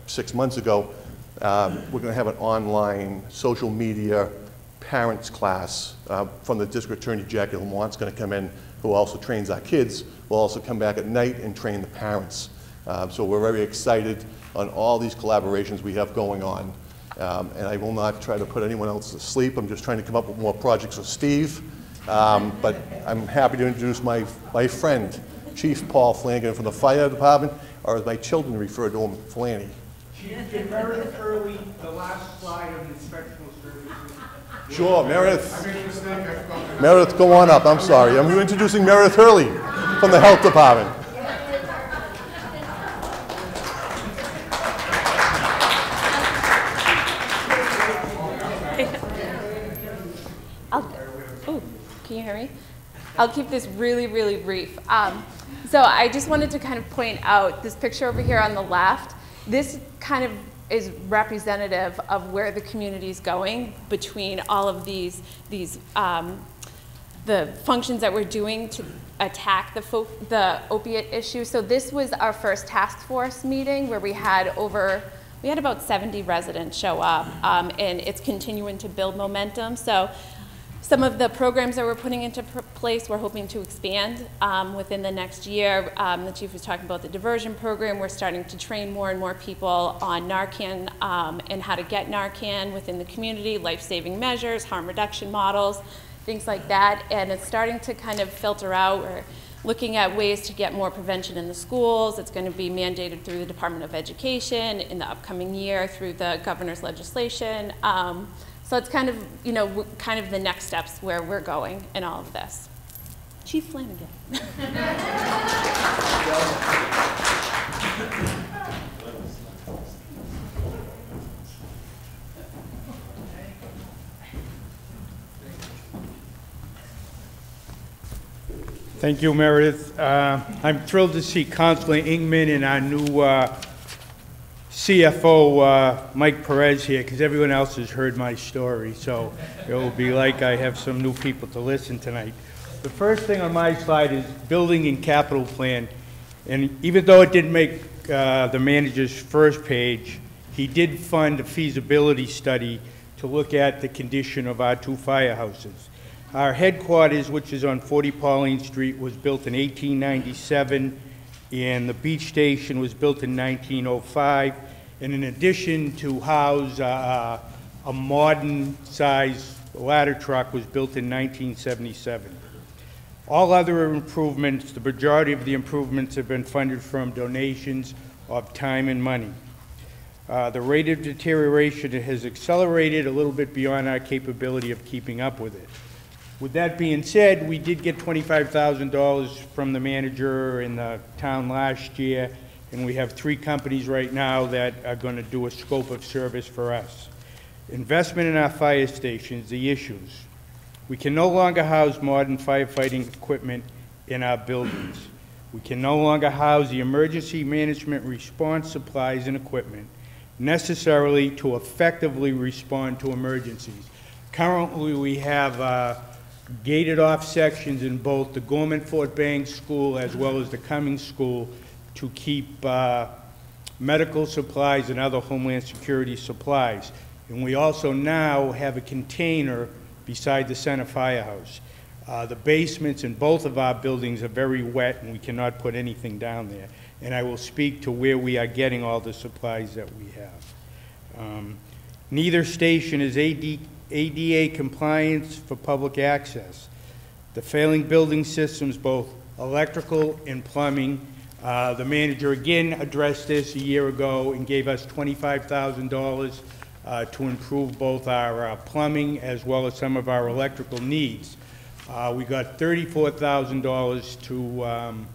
6 months ago, we're going to have an online social media parents class from the district attorney, Jackie Lamont's going to come in, who also trains our kids, will also come back at night and train the parents. So we're very excited on all these collaborations we have going on. And I will not try to put anyone else to sleep. I'm just trying to come up with more projects for Steve. But I'm happy to introduce my friend, Chief Paul Flanagan from the Fire Department, or as my children refer to him, Flanny. Chief, get Meredith Hurley, the last slide of Inspectional Services. Sure, Meredith. Meredith, go on up. I'm sorry. I'm introducing Meredith Hurley from the Health Department. Can you hear me? I'll keep this really, really brief. So I just wanted to kind of point out this picture over here on the left. This kind of is representative of where the community is going between all of the functions that we're doing to attack the opiate issue. So this was our first task force meeting where we had about 70 residents show up, and it's continuing to build momentum. So some of the programs that we're putting into place, we're hoping to expand within the next year. The chief was talking about the diversion program. We're starting to train more and more people on Narcan and how to get Narcan within the community, life-saving measures, harm reduction models, things like that. And it's starting to kind of filter out. We're looking at ways to get more prevention in the schools. It's going to be mandated through the Department of Education in the upcoming year through the governor's legislation. So it's kind of, kind of the next steps where we're going in all of this. Chief Flanagan. Thank you, Meredith. I'm thrilled to see Councilor Ingman and our new CFO, Mike Perez here, because everyone else has heard my story, so it will be like I have some new people to listen tonight. The first thing on my slide is building and capital plan, and even though it didn't make the manager's first page, he did fund a feasibility study to look at the condition of our two firehouses. Our headquarters, which is on 40 Pauline Street, was built in 1897, and the beach station was built in 1905. And in addition to house a modern-sized ladder truck was built in 1977. All other improvements, the majority of the improvements have been funded from donations of time and money. The rate of deterioration has accelerated a little bit beyond our capability of keeping up with it. With that being said, we did get $25,000 from the manager in the town last year, and we have 3 companies right now that are going to do a scope of service for us. Investment in our fire stations, the issues. We can no longer house modern firefighting equipment in our buildings. We can no longer house the emergency management response supplies and equipment necessarily to effectively respond to emergencies. Currently, we have gated off sections in both the Gorman Fort Banks School as well as the Cummings School to keep medical supplies and other Homeland Security supplies. And we also now have a container beside the center firehouse. The basements in both of our buildings are very wet and we cannot put anything down there. And I will speak to where we are getting all the supplies that we have. Neither station is ADA compliance for public access. The failing building systems, both electrical and plumbing. The manager again addressed this a year ago and gave us $25,000 to improve both our plumbing as well as some of our electrical needs. We got $34,000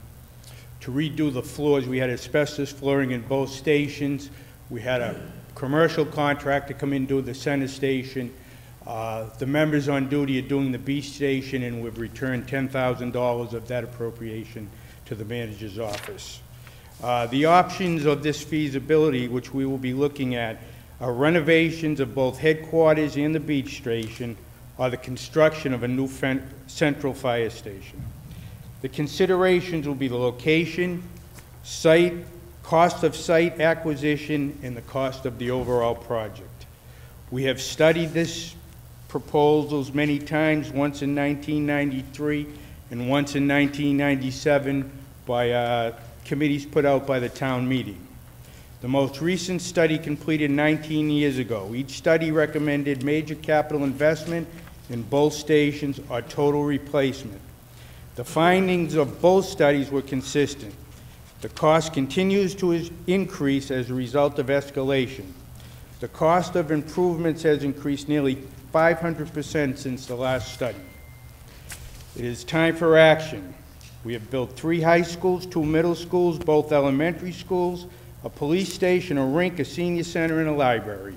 to redo the floors. We had asbestos flooring in both stations. We had a commercial contractor come in and do the center station. The members on duty are doing the beach station, and we've returned $10,000 of that appropriation to the manager's office. The options of this feasibility, which we will be looking at, are renovations of both headquarters and the beach station, or the construction of a new central fire station. The considerations will be the location, site, cost of site acquisition, and the cost of the overall project. We have studied this proposals many times, once in 1993 and once in 1997 by committees put out by the town meeting. The most recent study completed 19 years ago. Each study recommended major capital investment in both stations or total replacement. The findings of both studies were consistent. The cost continues to increase as a result of escalation. The cost of improvements has increased nearly 500% since the last study. It is time for action. We have built 3 high schools, 2 middle schools, both elementary schools, a police station, a rink, a senior center, and a library.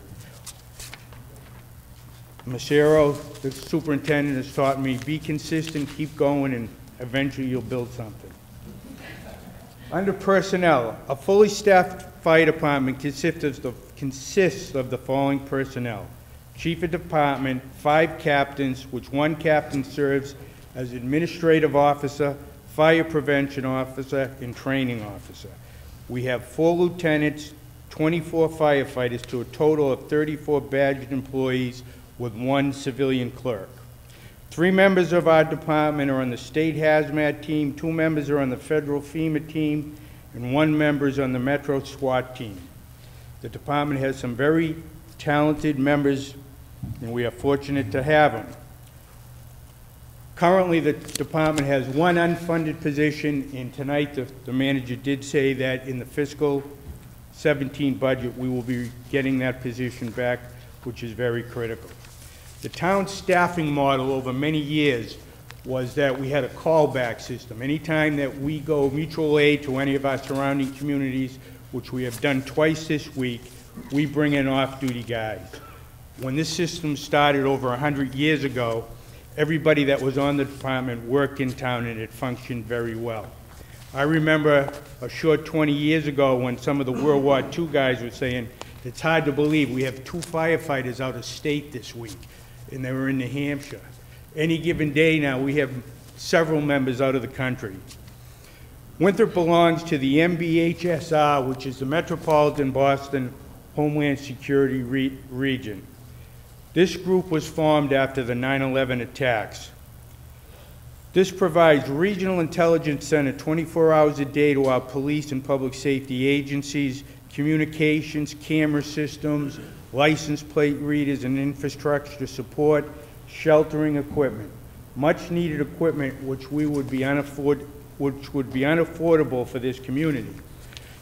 Macero, the superintendent, has taught me, be consistent, keep going, and eventually you'll build something. Under personnel, a fully staffed fire department consists of the following personnel: chief of department, 5 captains, which 1 captain serves as administrative officer, fire prevention officer, and training officer. We have 4 lieutenants, 24 firefighters, to a total of 34 badged employees with 1 civilian clerk. 3 members of our department are on the state hazmat team, 2 members are on the federal FEMA team, and 1 member is on the Metro SWAT team. The department has some very talented members, and we are fortunate to have them. Currently, the department has 1 unfunded position, and tonight the manager did say that in the fiscal 17 budget, we will be getting that position back, which is very critical. The town staffing model over many years was that we had a callback system. Anytime that we go mutual aid to any of our surrounding communities, which we have done twice this week, we bring in off-duty guys. When this system started over 100 years ago, everybody that was on the department worked in town, and it functioned very well. I remember a short 20 years ago when some of the World War II guys were saying, it's hard to believe we have 2 firefighters out of state this week, and they were in New Hampshire. Any given day now, we have several members out of the country. Winthrop belongs to the MBHSR, which is the Metropolitan Boston Homeland Security Region. This group was formed after the 9/11 attacks. This provides regional intelligence center 24 hours a day to our police and public safety agencies, communications, camera systems, license plate readers, and infrastructure to support sheltering equipment. Much needed equipment which would be unaffordable for this community.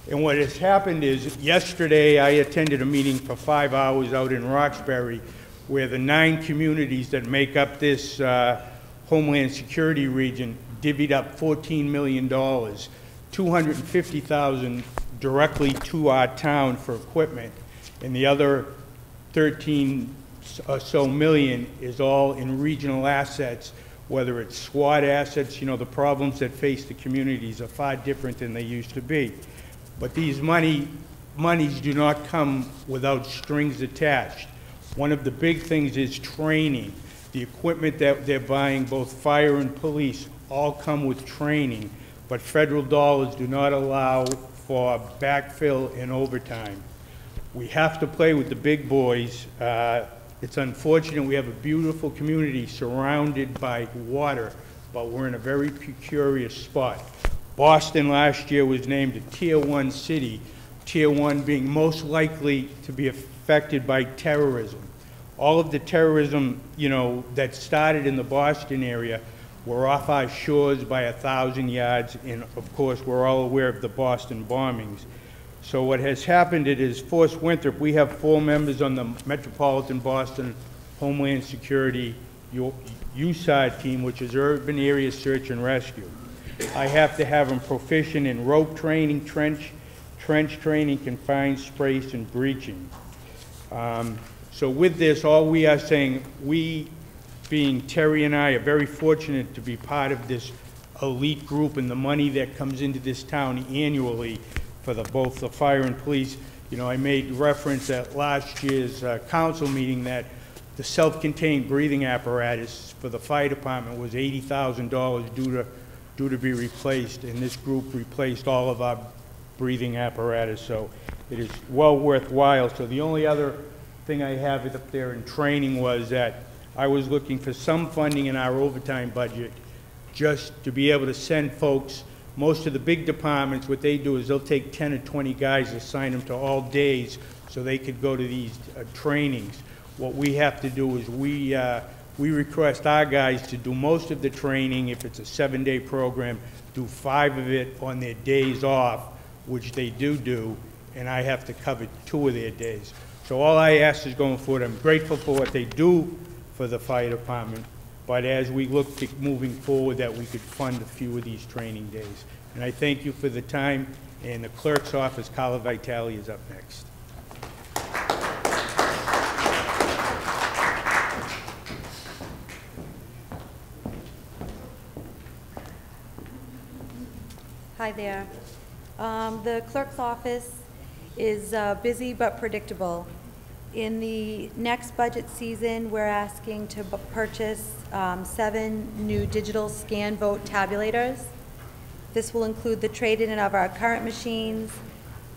And what has happened is, yesterday I attended a meeting for 5 hours out in Roxbury, where the 9 communities that make up this Homeland Security region divvied up $14 million, $250,000 directly to our town for equipment, and the other 13 or so million is all in regional assets, whether it's SWAT assets. You know, the problems that face the communities are far different than they used to be. But these monies do not come without strings attached. One of the big things is training. The equipment that they're buying, both fire and police, all come with training, but federal dollars do not allow for backfill and overtime. We have to play with the big boys. It's unfortunate we have a beautiful community surrounded by water, but we're in a very precarious spot. Boston last year was named a Tier 1 city, Tier 1 being most likely to be affected by terrorism. All of the terrorism, you know, that started in the Boston area were off our shores by 1,000 yards, and of course we're all aware of the Boston bombings. So what has happened, it is forced Winthrop. We have 4 members on the Metropolitan Boston Homeland Security USARD team, which is Urban Area Search and Rescue. I have to have them proficient in rope training, trench training, confined space, and breaching. So with this, all we are saying, we, being Terry and I, are very fortunate to be part of this elite group, and the money that comes into this town annually for both the fire and police. You know, I made reference at last year's council meeting that the self-contained breathing apparatus for the fire department was $80,000 due to be replaced, and this group replaced all of our breathing apparatus, so it is well worthwhile. So the only other thing I have up there in training was that I was looking for some funding in our overtime budget just to be able to send folks Most of the big departments, what they do is they'll take 10 or 20 guys, assign them to all days so they could go to these trainings. What we have to do is we request our guys to do most of the training. If it's a 7-day program, do 5 of it on their days off, which they do, and I have to cover 2 of their days. So all I ask is going forward, I'm grateful for what they do for the fire department, but as we look to moving forward, that we could fund a few of these training days. And I thank you for the time, and the clerk's office, Carla Vitale, is up next. Hi there. The clerk's office is busy but predictable. In the next budget season, we're asking to purchase 7 new digital scan vote tabulators. This will include the trade-in of our current machines,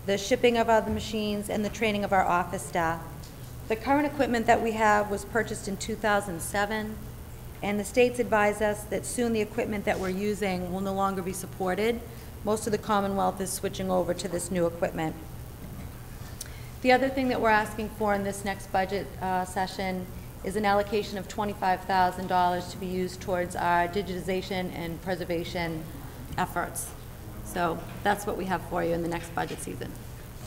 the shipping of other machines, and the training of our office staff. The current equipment that we have was purchased in 2007, and the states advise us that soon the equipment that we're using will no longer be supported. Most of the Commonwealth is switching over to this new equipment. The other thing that we're asking for in this next budget session is an allocation of $25,000 to be used towards our digitization and preservation efforts. So that's what we have for you in the next budget season.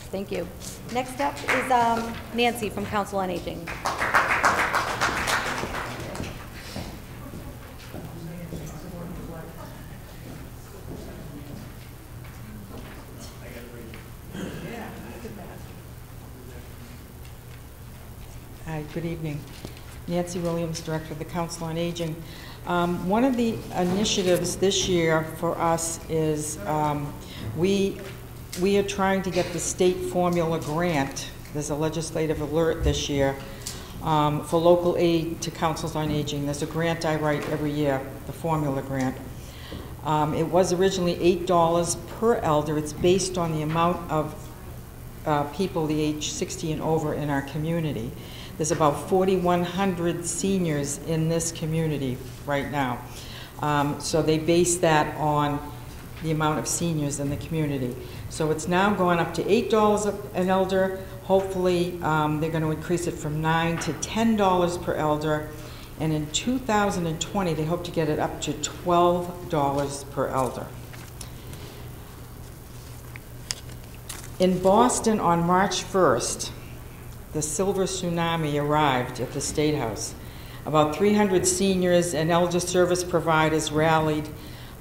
Thank you. Next up is Nancy from Council on Aging. Hi, good evening. Nancy Williams, Director of the Council on Aging. One of the initiatives this year for us is we are trying to get the state formula grant. There's a legislative alert this year for local aid to councils on aging. There's a grant I write every year, the formula grant. It was originally $8 per elder. It's based on the amount of people the age 60 and over in our community. There's about 4,100 seniors in this community right now. So they base that on the amount of seniors in the community. So it's now gone up to $8 an elder. Hopefully they're going to increase it from $9 to $10 per elder. And in 2020, they hope to get it up to $12 per elder. In Boston on March 1st, the silver tsunami arrived at the State House. About 300 seniors and elder service providers rallied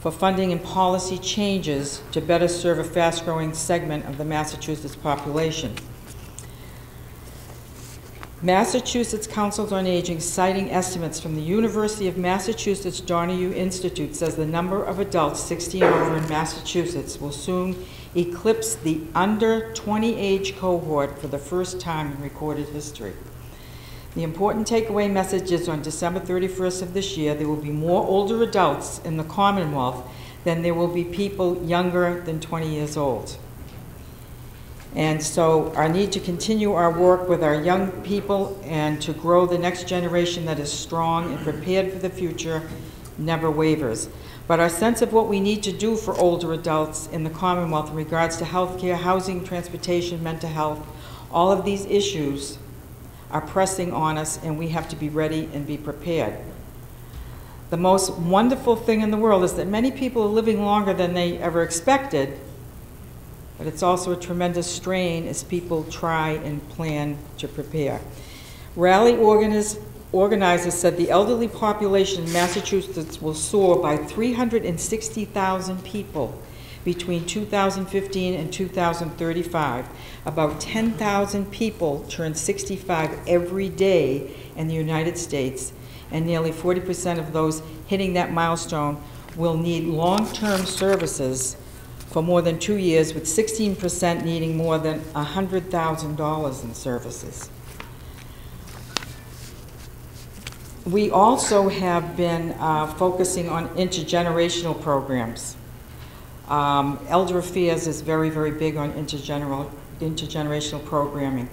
for funding and policy changes to better serve a fast-growing segment of the Massachusetts population. Massachusetts Council on Aging, citing estimates from the University of Massachusetts Donahue Institute, says the number of adults 60 and over in Massachusetts will soon eclipse the under 20 age cohort for the first time in recorded history. The important takeaway message is on December 31st of this year, there will be more older adults in the Commonwealth than there will be people younger than 20 years old. And so our need to continue our work with our young people and to grow the next generation that is strong and prepared for the future never wavers. But our sense of what we need to do for older adults in the Commonwealth in regards to health care, housing, transportation, mental health, all of these issues are pressing on us, and we have to be ready and be prepared. The most wonderful thing in the world is that many people are living longer than they ever expected, but it's also a tremendous strain as people try and plan to prepare. Rally organizers said the elderly population in Massachusetts will soar by 360,000 people between 2015 and 2035. About 10,000 people turn 65 every day in the United States, and nearly 40% of those hitting that milestone will need long-term services for more than 2 years, with 16% needing more than $100,000 in services. We also have been focusing on intergenerational programs. Elder Affairs is very, very big on intergenerational programming.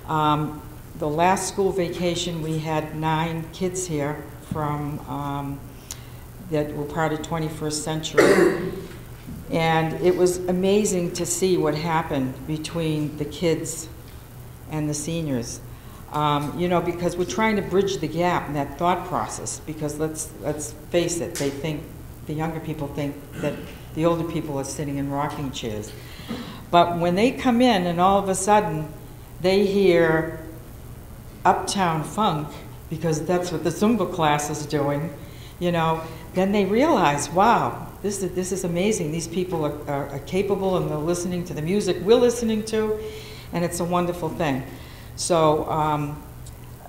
The last school vacation, we had 9 kids here from that were part of 21st Century. And it was amazing to see what happened between the kids and the seniors. You know, because we're trying to bridge the gap in that thought process, because let's face it, they think, the younger people think that the older people are sitting in rocking chairs. But when they come in and all of a sudden they hear Uptown Funk, because that's what the Zumba class is doing, you know, then they realize, wow, this is amazing. These people are capable, and they're listening to the music we're listening to, and it's a wonderful thing. So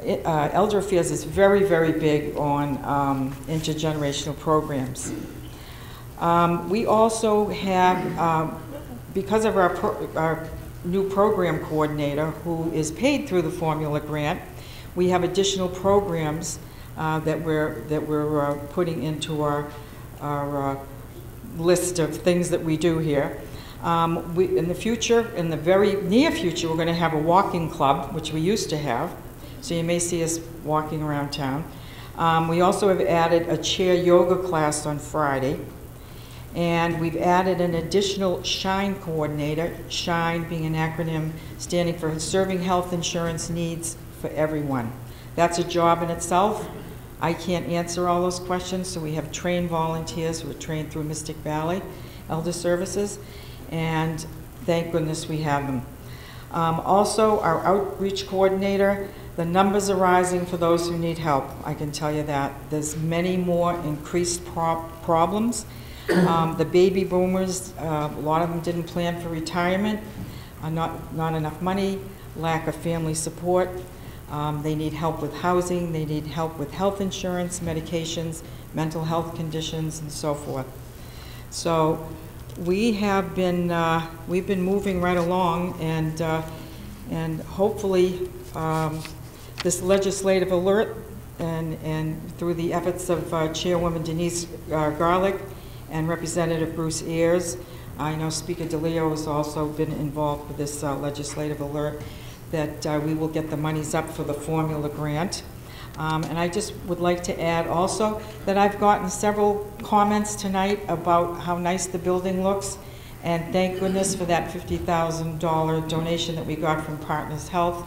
Elder Affairs is very, very big on intergenerational programs. We also have, because of our new program coordinator, who is paid through the formula grant, we have additional programs that we're putting into our list of things that we do here. In the future, in the very near future, we're going to have a walking club, which we used to have. So you may see us walking around town. We also have added a chair yoga class on Friday. And we've added an additional SHINE coordinator, SHINE being an acronym standing for Serving Health Insurance Needs for Everyone. That's a job in itself. I can't answer all those questions, so we have trained volunteers who are trained through Mystic Valley Elder Services, and thank goodness we have them. Also, our outreach coordinator, the numbers are rising for those who need help, I can tell you that. There's many more increased problems. The baby boomers, a lot of them didn't plan for retirement, not enough money, lack of family support. They need help with housing, they need help with health insurance, medications, mental health conditions, and so forth. So we have been, we've been moving right along, and hopefully this legislative alert and through the efforts of Chairwoman Denise Garlick and Representative Bruce Ayers, I know Speaker DeLeo has also been involved with this legislative alert, that we will get the monies up for the formula grant. And I just would like to add also that I've gotten several comments tonight about how nice the building looks, and thank goodness for that $50,000 donation that we got from Partners Health,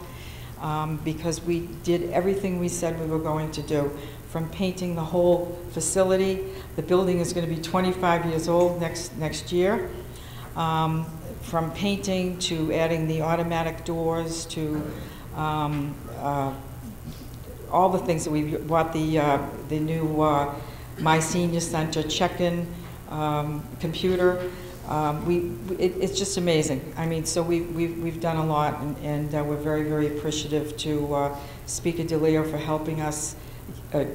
because we did everything we said we were going to do, from painting the whole facility. The building is going to be 25 years old next year. From painting to adding the automatic doors to all the things that we bought, the new My Senior Center check-in computer. It's just amazing. I mean, so we've done a lot, and we're very, very appreciative to Speaker DeLeo for helping us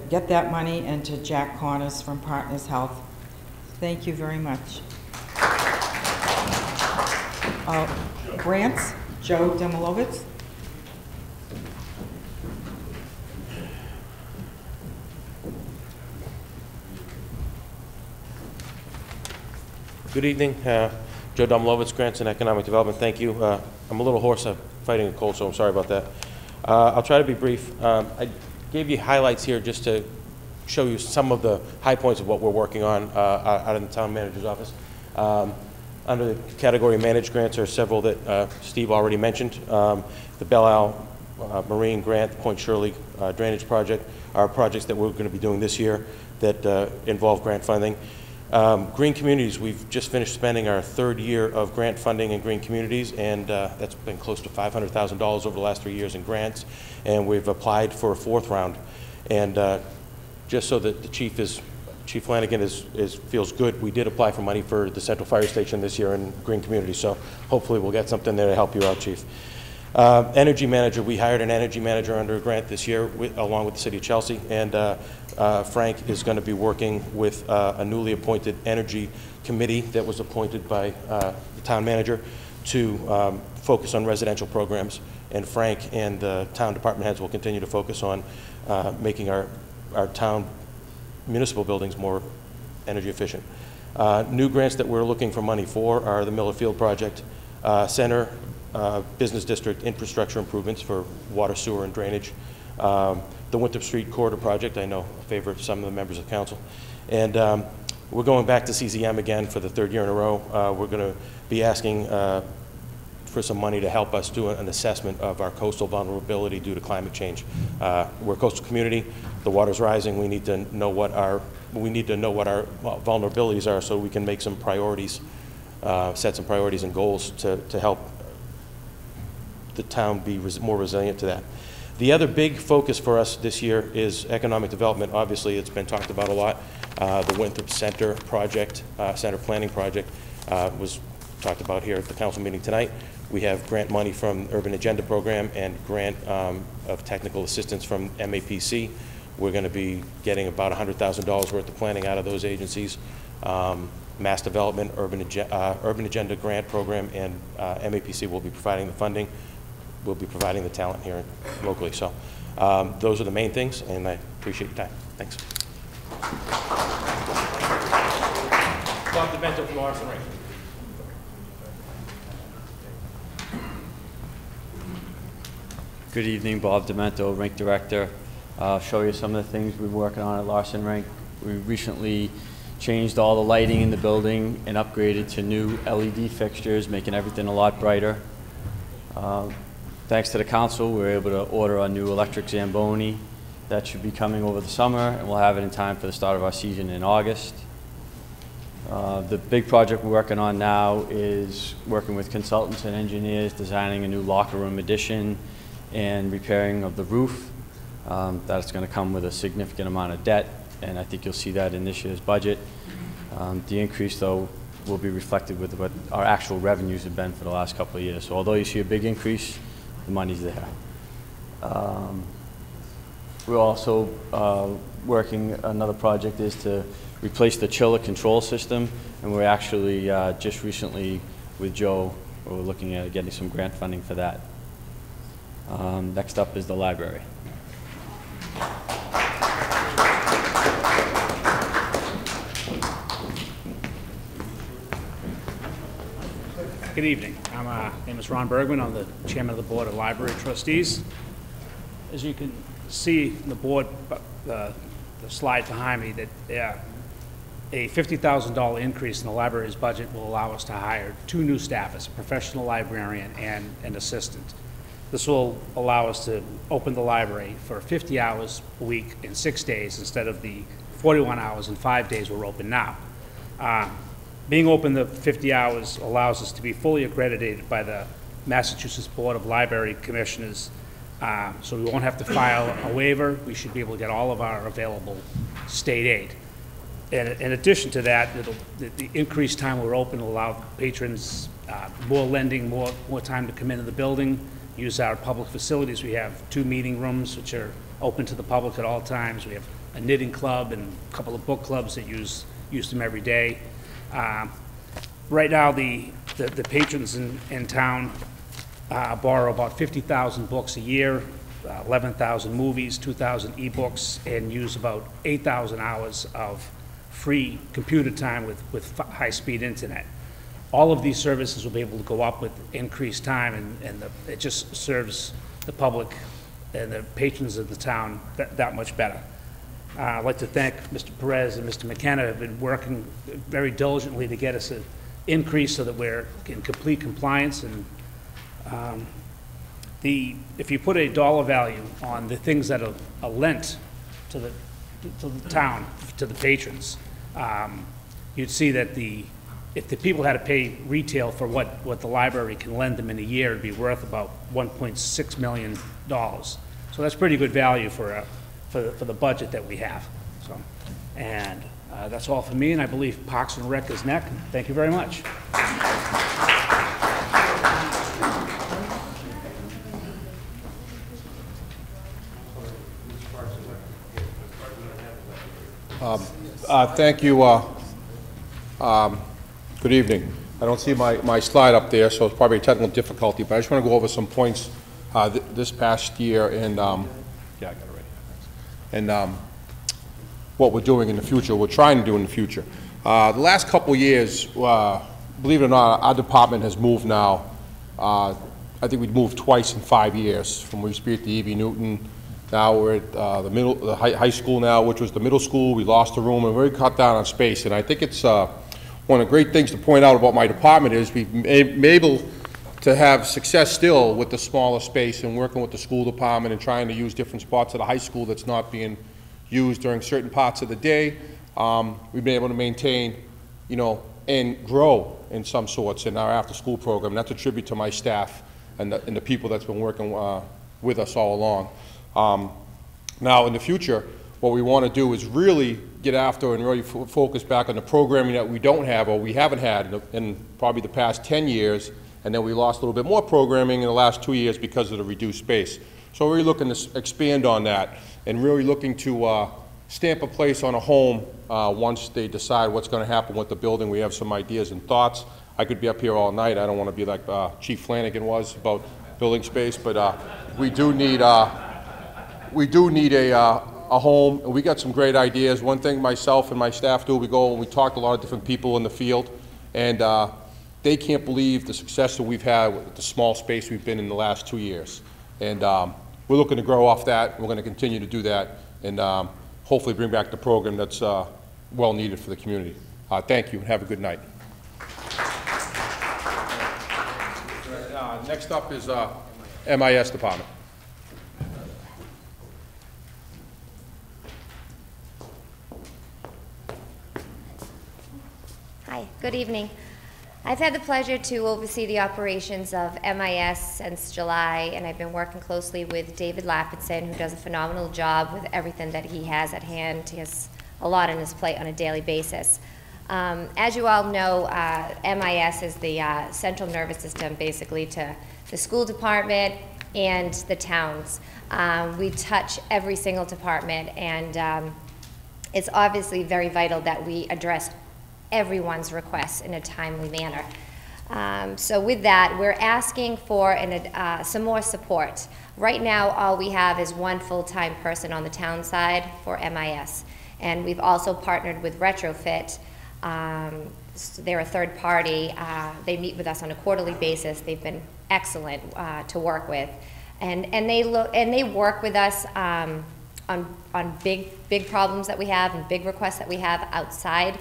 get that money, and to Jack Connors from Partners Health. Thank you very much. Grants, Joe Demilovitz. Good evening. Joe Demilovitz, Grants and Economic Development. Thank you. I'm a little hoarse. I'm fighting a cold, so I'm sorry about that. I'll try to be brief. I gave you highlights here just to show you some of the high points of what we're working on out in the town manager's office. Under the category managed grants, there are several that Steve already mentioned. The Belle Isle Marine Grant, Point Shirley Drainage Project are projects that we're going to be doing this year that involve grant funding. Green Communities, we've just finished spending our third year of grant funding in Green Communities, and that's been close to $500,000 over the last 3 years in grants, and we've applied for a fourth round. And just so that the Chief Flanagan feels good, we did apply for money for the Central Fire Station this year in Green Communities, so hopefully we'll get something there to help you out, Chief. Energy manager, we hired an energy manager under a grant this year along with the City of Chelsea, and Frank is going to be working with a newly appointed energy committee that was appointed by the town manager to focus on residential programs, and Frank and the town department heads will continue to focus on making our town municipal buildings more energy efficient. New grants that we're looking for money for are the Miller Field Project, Center Business District infrastructure improvements for water, sewer, and drainage, the Winthrop Street Corridor Project, I know a favor of some of the members of council, and we're going back to CZM again for the 3rd year in a row. We're going to be asking for some money to help us do an assessment of our coastal vulnerability due to climate change. We're a coastal community. The water's rising. We need to know what our vulnerabilities are so we can make some priorities, set some priorities and goals to help the town be more resilient to that. The other big focus for us this year is economic development. Obviously, it's been talked about a lot. The Winthrop Center project, Center Planning Project, was talked about here at the council meeting tonight. We have grant money from Urban Agenda Program and grant of technical assistance from MAPC. We're going to be getting about $100,000 worth of planning out of those agencies. Mass Development, Urban Agenda Grant Program, and MAPC will be providing the funding. We'll be providing the talent here locally. So those are the main things, and I appreciate your time. Thanks. Bob DeBento from Larson Ring. Good evening, Bob Demento, Rink Director. I'll show you some of the things we're working on at Larson Rink. We recently changed all the lighting in the building and upgraded to new LED fixtures, making everything a lot brighter. Thanks to the council, we were able to order a new electric Zamboni. That should be coming over the summer, and we'll have it in time for the start of our season in August. The big project we're working on now is working with consultants and engineers, designing a new locker room addition and repairing of the roof. That's going to come with a significant amount of debt, and I think you'll see that in this year's budget. The increase, though, will be reflected with what our actual revenues have been for the last couple of years. So although you see a big increase, the money's there. We're also working, another project is to replace the chiller control system, and we're actually just recently with Joe, we're looking at getting some grant funding for that. Next up is the library. Good evening. My name is Ron Bergman. I'm the chairman of the board of library trustees. As you can see in the board, the slide behind me, that a $50,000 increase in the library's budget will allow us to hire 2 new staffers, a professional librarian and an assistant. This will allow us to open the library for 50 hours a week in 6 days instead of the 41 hours and 5 days we're open now. Being open the 50 hours allows us to be fully accredited by the Massachusetts Board of Library Commissioners, so we won't have to file a waiver. We should be able to get all of our available state aid. And in addition to that, the increased time we're open will allow patrons more lending, more time to come into the building, use our public facilities. We have 2 meeting rooms which are open to the public at all times. We have a knitting club and a couple of book clubs that use them every day. Right now, the patrons in town borrow about 50,000 books a year, 11,000 movies, 2,000 ebooks, and use about 8,000 hours of free computer time with high-speed internet. All of these services will be able to go up with increased time, and it just serves the public and the patrons of the town that much better. I'd like to thank Mr. Perez and Mr. McKenna, who have been working very diligently to get us an increase so that we're in complete compliance. And if you put a dollar value on the things that are lent to the town, to the patrons, you'd see that if the people had to pay retail for what the library can lend them in a year, it'd be worth about $1.6 million. So that's pretty good value for the budget that we have. So, and that's all for me, and I believe Parks and Rec is next. Thank you very much. Thank you. Good evening. I don't see my slide up there, so it's probably a technical difficulty, but I just want to go over some points this past year and yeah, I got it right here. And what we're doing in the future, we're trying to do in the future. The last couple years, believe it or not, our department has moved now. I think we've moved twice in 5 years, from we used to be at the E.B. Newton, Now we're at the high school now, which was the middle school. We lost a room and we really cut down on space. And I think it's one of the great things to point out about my department is we've been able to have success still with the smaller space and working with the school department and trying to use different spots of the high school that's not being used during certain parts of the day. We've been able to maintain, you know, and grow in some sorts in our after-school program. And that's a tribute to my staff and the people that's been working with us all along. Now, in the future, what we want to do is really get after and really focus back on the programming that we don't have or we haven't had in probably the past 10 years, and then we lost a little bit more programming in the last 2 years because of the reduced space. So we're really looking to expand on that and really looking to stamp a place on a home once they decide what's going to happen with the building. We have some ideas and thoughts. I could be up here all night. I don't want to be like Chief Flanagan was about building space, but we do need a home, and we got some great ideas. One thing myself and my staff do, we go and we talk to a lot of different people in the field, and they can't believe the success that we've had with the small space we've been in the last 2 years. And we're looking to grow off that. We're going to continue to do that, and hopefully bring back the program that's well needed for the community. Thank you, and have a good night. Next up is MIS department. Hi, good evening. I've had the pleasure to oversee the operations of MIS since July, and I've been working closely with David Lapidson, who does a phenomenal job with everything that he has at hand. He has a lot on his plate on a daily basis. As you all know, MIS is the central nervous system, basically, to the school department and the towns. We touch every single department, and it's obviously very vital that we address everyone's requests in a timely manner. So with that, we're asking for some more support. Right now, all we have is one full-time person on the town side for MIS. And we've also partnered with Retrofit. They're a third party. They meet with us on a quarterly basis. They've been excellent to work with. And they work with us on big problems that we have and big requests that we have outside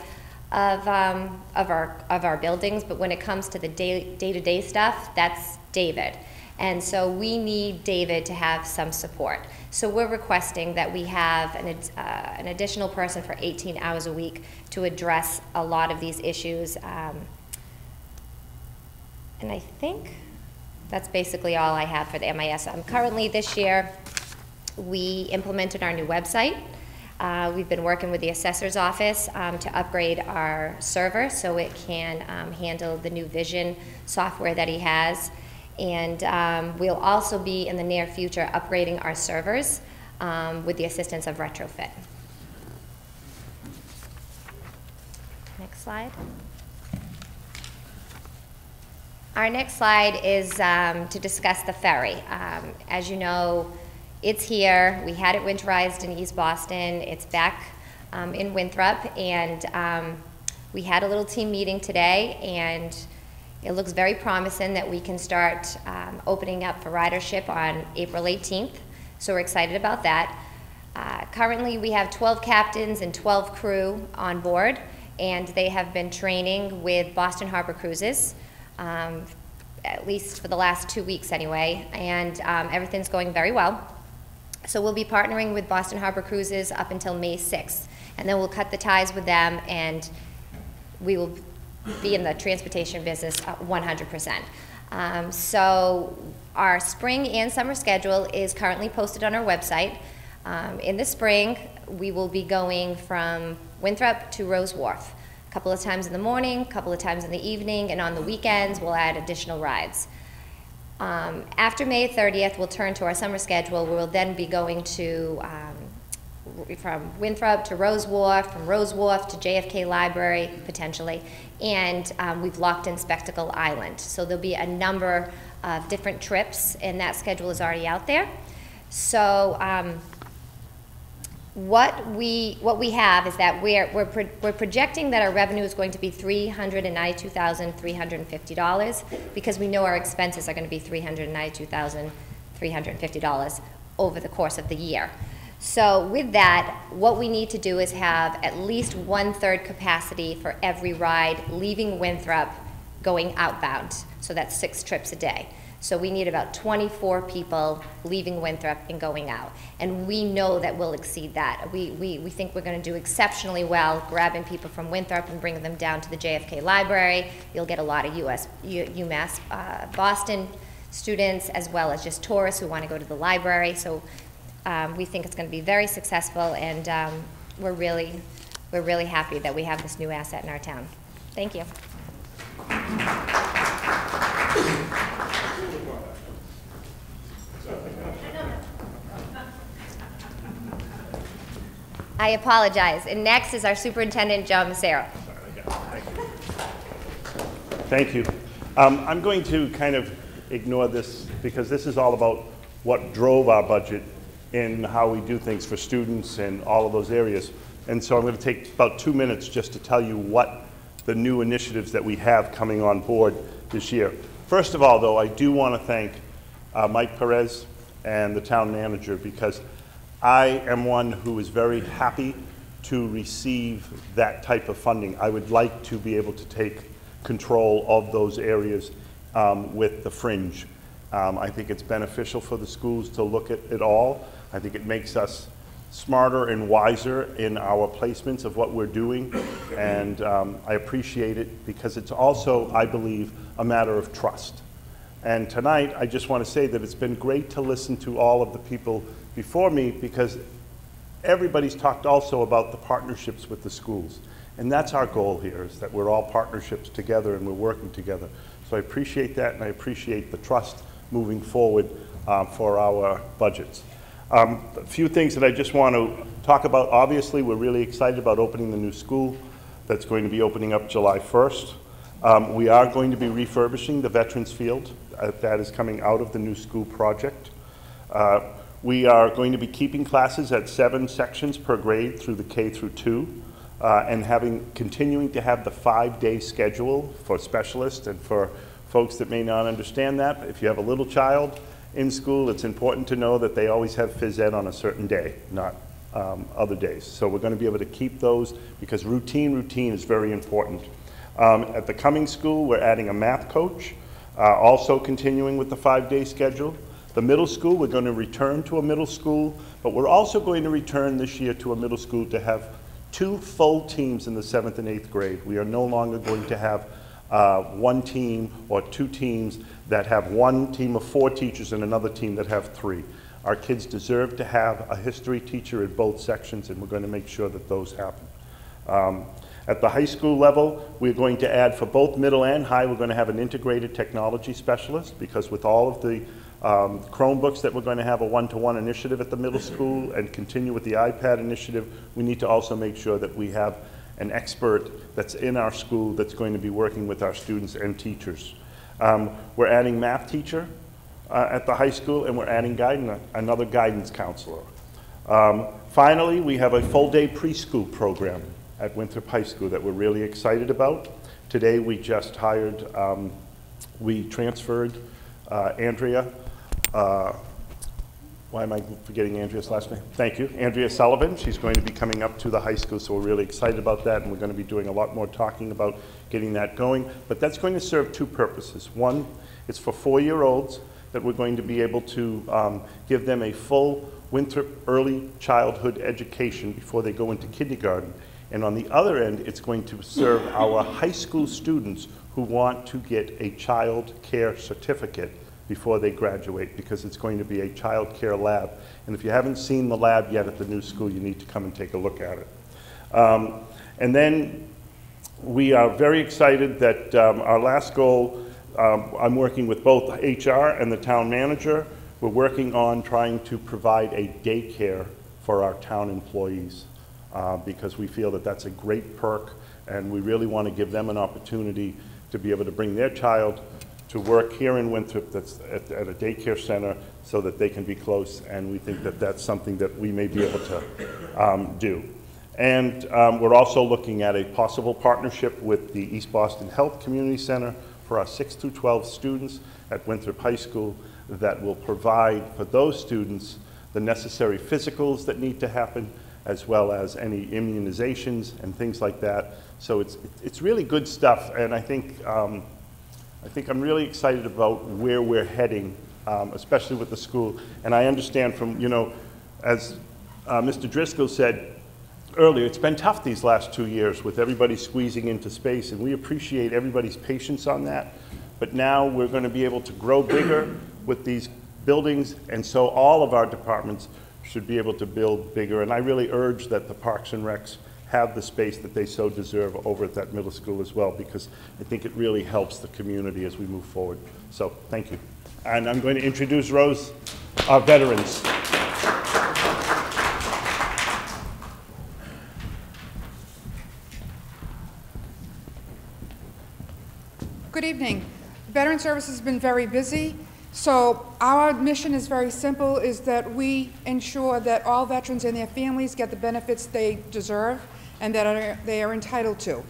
of our buildings, but when it comes to the day-to-day stuff, that's David. And so we need David to have some support. So we're requesting that we have an additional person for 18 hours a week to address a lot of these issues. And I think that's basically all I have for the MIS. Currently this year, we implemented our new website. We've been working with the Assessor's office to upgrade our server so it can handle the new Vision software that he has. And we'll also be, in the near future, upgrading our servers with the assistance of Retrofit. Next slide. Our next slide is to discuss the ferry. As you know, it's here. We had it winterized in East Boston. It's back in Winthrop, and we had a little team meeting today, and it looks very promising that we can start opening up for ridership on April 18th, so we're excited about that. Currently, we have 12 captains and 12 crew on board, and they have been training with Boston Harbor Cruises, at least for the last 2 weeks anyway, and everything's going very well. So we'll be partnering with Boston Harbor Cruises up until May 6th, and then we'll cut the ties with them, and we will be in the transportation business 100%. So our spring and summer schedule is currently posted on our website. In the spring, we will be going from Winthrop to Rose Wharf, a couple of times in the morning, a couple of times in the evening, and on the weekends, we'll add additional rides. After May 30th, we'll turn to our summer schedule. We'll then be going to from Winthrop to Rose Wharf, from Rose Wharf to JFK Library, potentially, and we've locked in Spectacle Island. So there'll be a number of different trips, and that schedule is already out there. So what we have is that we're projecting that our revenue is going to be $392,350 because we know our expenses are going to be $392,350. over the course of the year. So with that, what we need to do is have at least 1/3 capacity for every ride leaving Winthrop going outbound. So that's 6 trips a day. So we need about 24 people leaving Winthrop and going out. And we know that we'll exceed that. We think we're going to do exceptionally well grabbing people from Winthrop and bringing them down to the JFK Library. You'll get a lot of UMass Boston students, as well as just tourists who want to go to the library. So we think it's going to be very successful, and we're really happy that we have this new asset in our town. Thank you. I apologize. And next is our Superintendent, John Massaro. Thank you. I'm going to kind of ignore this because this is all about what drove our budget and how we do things for students and all of those areas. And so I'm going to take about 2 minutes just to tell you what the new initiatives that we have coming on board this year. First of all, though, I do want to thank Mike Perez and the town manager, because I am one who is very happy to receive that type of funding. I would like to be able to take control of those areas with the fringe. I think it's beneficial for the schools to look at it all. I think it makes us smarter and wiser in our placements of what we're doing, and I appreciate it because it's also, I believe, a matter of trust. And tonight, I just want to say that it's been great to listen to all of the people before me, because everybody's talked also about the partnerships with the schools. And that's our goal here, is that we're all partnerships together and we're working together. So I appreciate that, and I appreciate the trust moving forward for our budgets. A few things that I just want to talk about. Obviously, we're really excited about opening the new school that's going to be opening up July 1st. We are going to be refurbishing the Veterans Field. That is coming out of the new school project. We are going to be keeping classes at 7 sections per grade through the K through 2, and continuing to have the 5-day schedule for specialists. And for folks that may not understand that, if you have a little child in school, it's important to know that they always have phys ed on a certain day, not other days. So we're going to be able to keep those, because routine is very important. At the coming school, we're adding a math coach, also continuing with the 5-day schedule. The middle school, we're going to return to a middle school, but we're also going to return this year to a middle school to have 2 full teams in the 7th and 8th grade. We are no longer going to have 1 team or 2 teams that have 1 team of 4 teachers and another team that have 3. Our kids deserve to have a history teacher in both sections, and we're going to make sure that those happen. At the high school level, we're going to add, for both middle and high, we're going to have an integrated technology specialist, because with all of the Chromebooks that we're going to have a 1-to-1 initiative at the middle school and continue with the iPad initiative, we need to also make sure that we have an expert that's in our school that's going to be working with our students and teachers. We're adding math teacher at the high school, and we're adding another guidance counselor. Finally, we have a full-day preschool program at Winthrop High School that we're really excited about. Today we just hired, we transferred Andrea, why am I forgetting Andrea's last name? Thank you, Andrea Sullivan. She's going to be coming up to the high school, so we're really excited about that, and we're going to be doing a lot more talking about getting that going. But that's going to serve 2 purposes. One, it's for 4-year-olds that we're going to be able to give them a full Winthrop early childhood education before they go into kindergarten. And on the other end, it's going to serve our high school students who want to get a child care certificate before they graduate, because it's going to be a child care lab. And if you haven't seen the lab yet at the new school, you need to come and take a look at it. And then we are very excited that our last goal, I'm working with both HR and the town manager. We're working on trying to provide a daycare for our town employees, because we feel that that's a great perk, and we really want to give them an opportunity to be able to bring their child to work here in Winthrop that's at a daycare center, so that they can be close, and we think that that's something that we may be able to do. And we're also looking at a possible partnership with the East Boston Health Community Center for our 6 through 12 students at Winthrop High School, that will provide for those students the necessary physicals that need to happen, as well as any immunizations and things like that. So it's really good stuff, and I think I'm really excited about where we're heading, especially with the school. And I understand from, you know, as Mr. Driscoll said earlier, it's been tough these last 2 years with everybody squeezing into space, and we appreciate everybody's patience on that. But now we're going to be able to grow bigger with these buildings, and so all of our departments should be able to build bigger. And I really urge that the Parks and Recs have the space that they so deserve over at that middle school as well, because I think it really helps the community as we move forward. So thank you. And I'm going to introduce Rose, our veterans. Good evening. Veteran Services has been very busy. So our mission is very simple, is that we ensure that all veterans and their families get the benefits they deserve and that they are entitled to.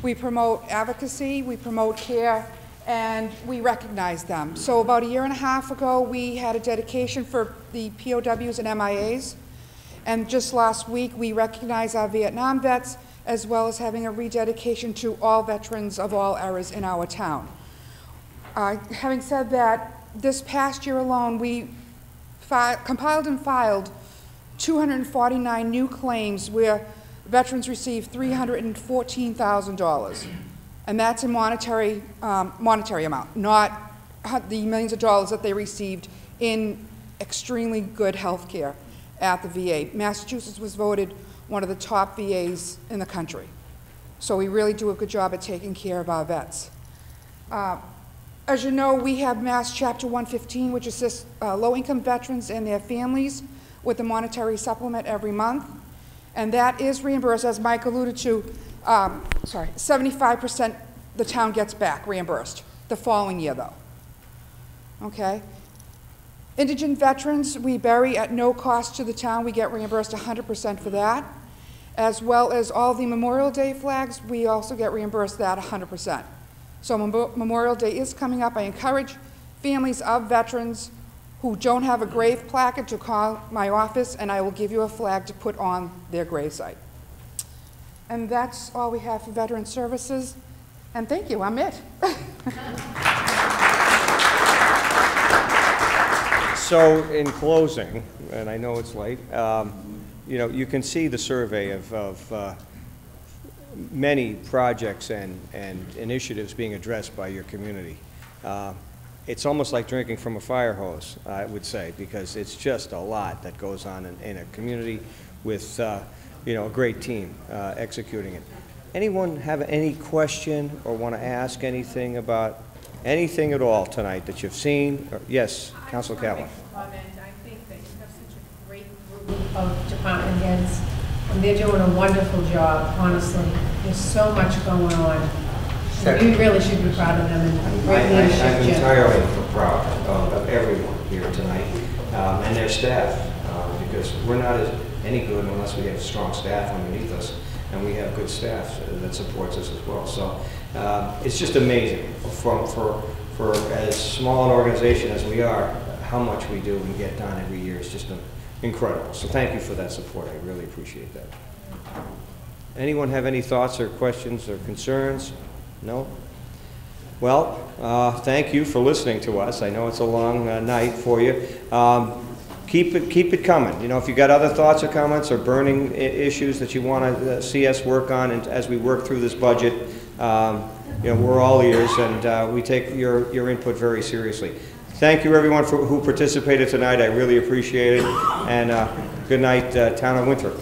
We promote advocacy, we promote care, and we recognize them. So about 1.5 years ago, we had a dedication for the POWs and MIAs. And just last week, we recognized our Vietnam vets, as well as having a rededication to all veterans of all eras in our town. Having said that, this past year alone, we compiled and filed 249 new claims where veterans received $314,000. And that's a monetary amount, not the millions of dollars that they received in extremely good health care at the VA. Massachusetts was voted one of the top VAs in the country. So we really do a good job at taking care of our vets. As you know, we have Mass Chapter 115, which assists low-income veterans and their families with a monetary supplement every month. And that is reimbursed, as Mike alluded to, 75% the town gets back reimbursed the following year, though. Okay? Indigent veterans, we bury at no cost to the town. We get reimbursed 100% for that. As well as all the Memorial Day flags, we also get reimbursed that 100%. So Memorial Day is coming up. I encourage families of veterans who don't have a grave placard to call my office, and I will give you a flag to put on their gravesite. And that's all we have for Veteran Services. And thank you, I'm it. So in closing, and I know it's late, you know, you can see the survey of many projects and initiatives being addressed by your community. It's almost like drinking from a fire hose, I would say, because it's just a lot that goes on in a community with you know, a great team executing it. Anyone have any question or want to ask anything about anything at all tonight that you've seen? Or, yes, Councilor Catlin. I think that you have such a great group of department heads, and they're doing a wonderful job, honestly. There's so much going on. And you really should be proud of them and great leadership. I'm entirely proud of everyone here tonight and their staff, because we're not any good unless we have strong staff underneath us, and we have good staff that supports us as well. So it's just amazing for as small an organization as we are, how much we do and get done every year is just incredible. So thank you for that support. I really appreciate that. Anyone have any thoughts or questions or concerns? No? Well, thank you for listening to us. I know it's a long night for you. Keep it coming. You know, if you got other thoughts or comments or burning issues that you want to see us work on, and as we work through this budget, you know, we're all ears, and we take your input very seriously. Thank you, everyone, who participated tonight. I really appreciate it. And good night, Town of Winthrop.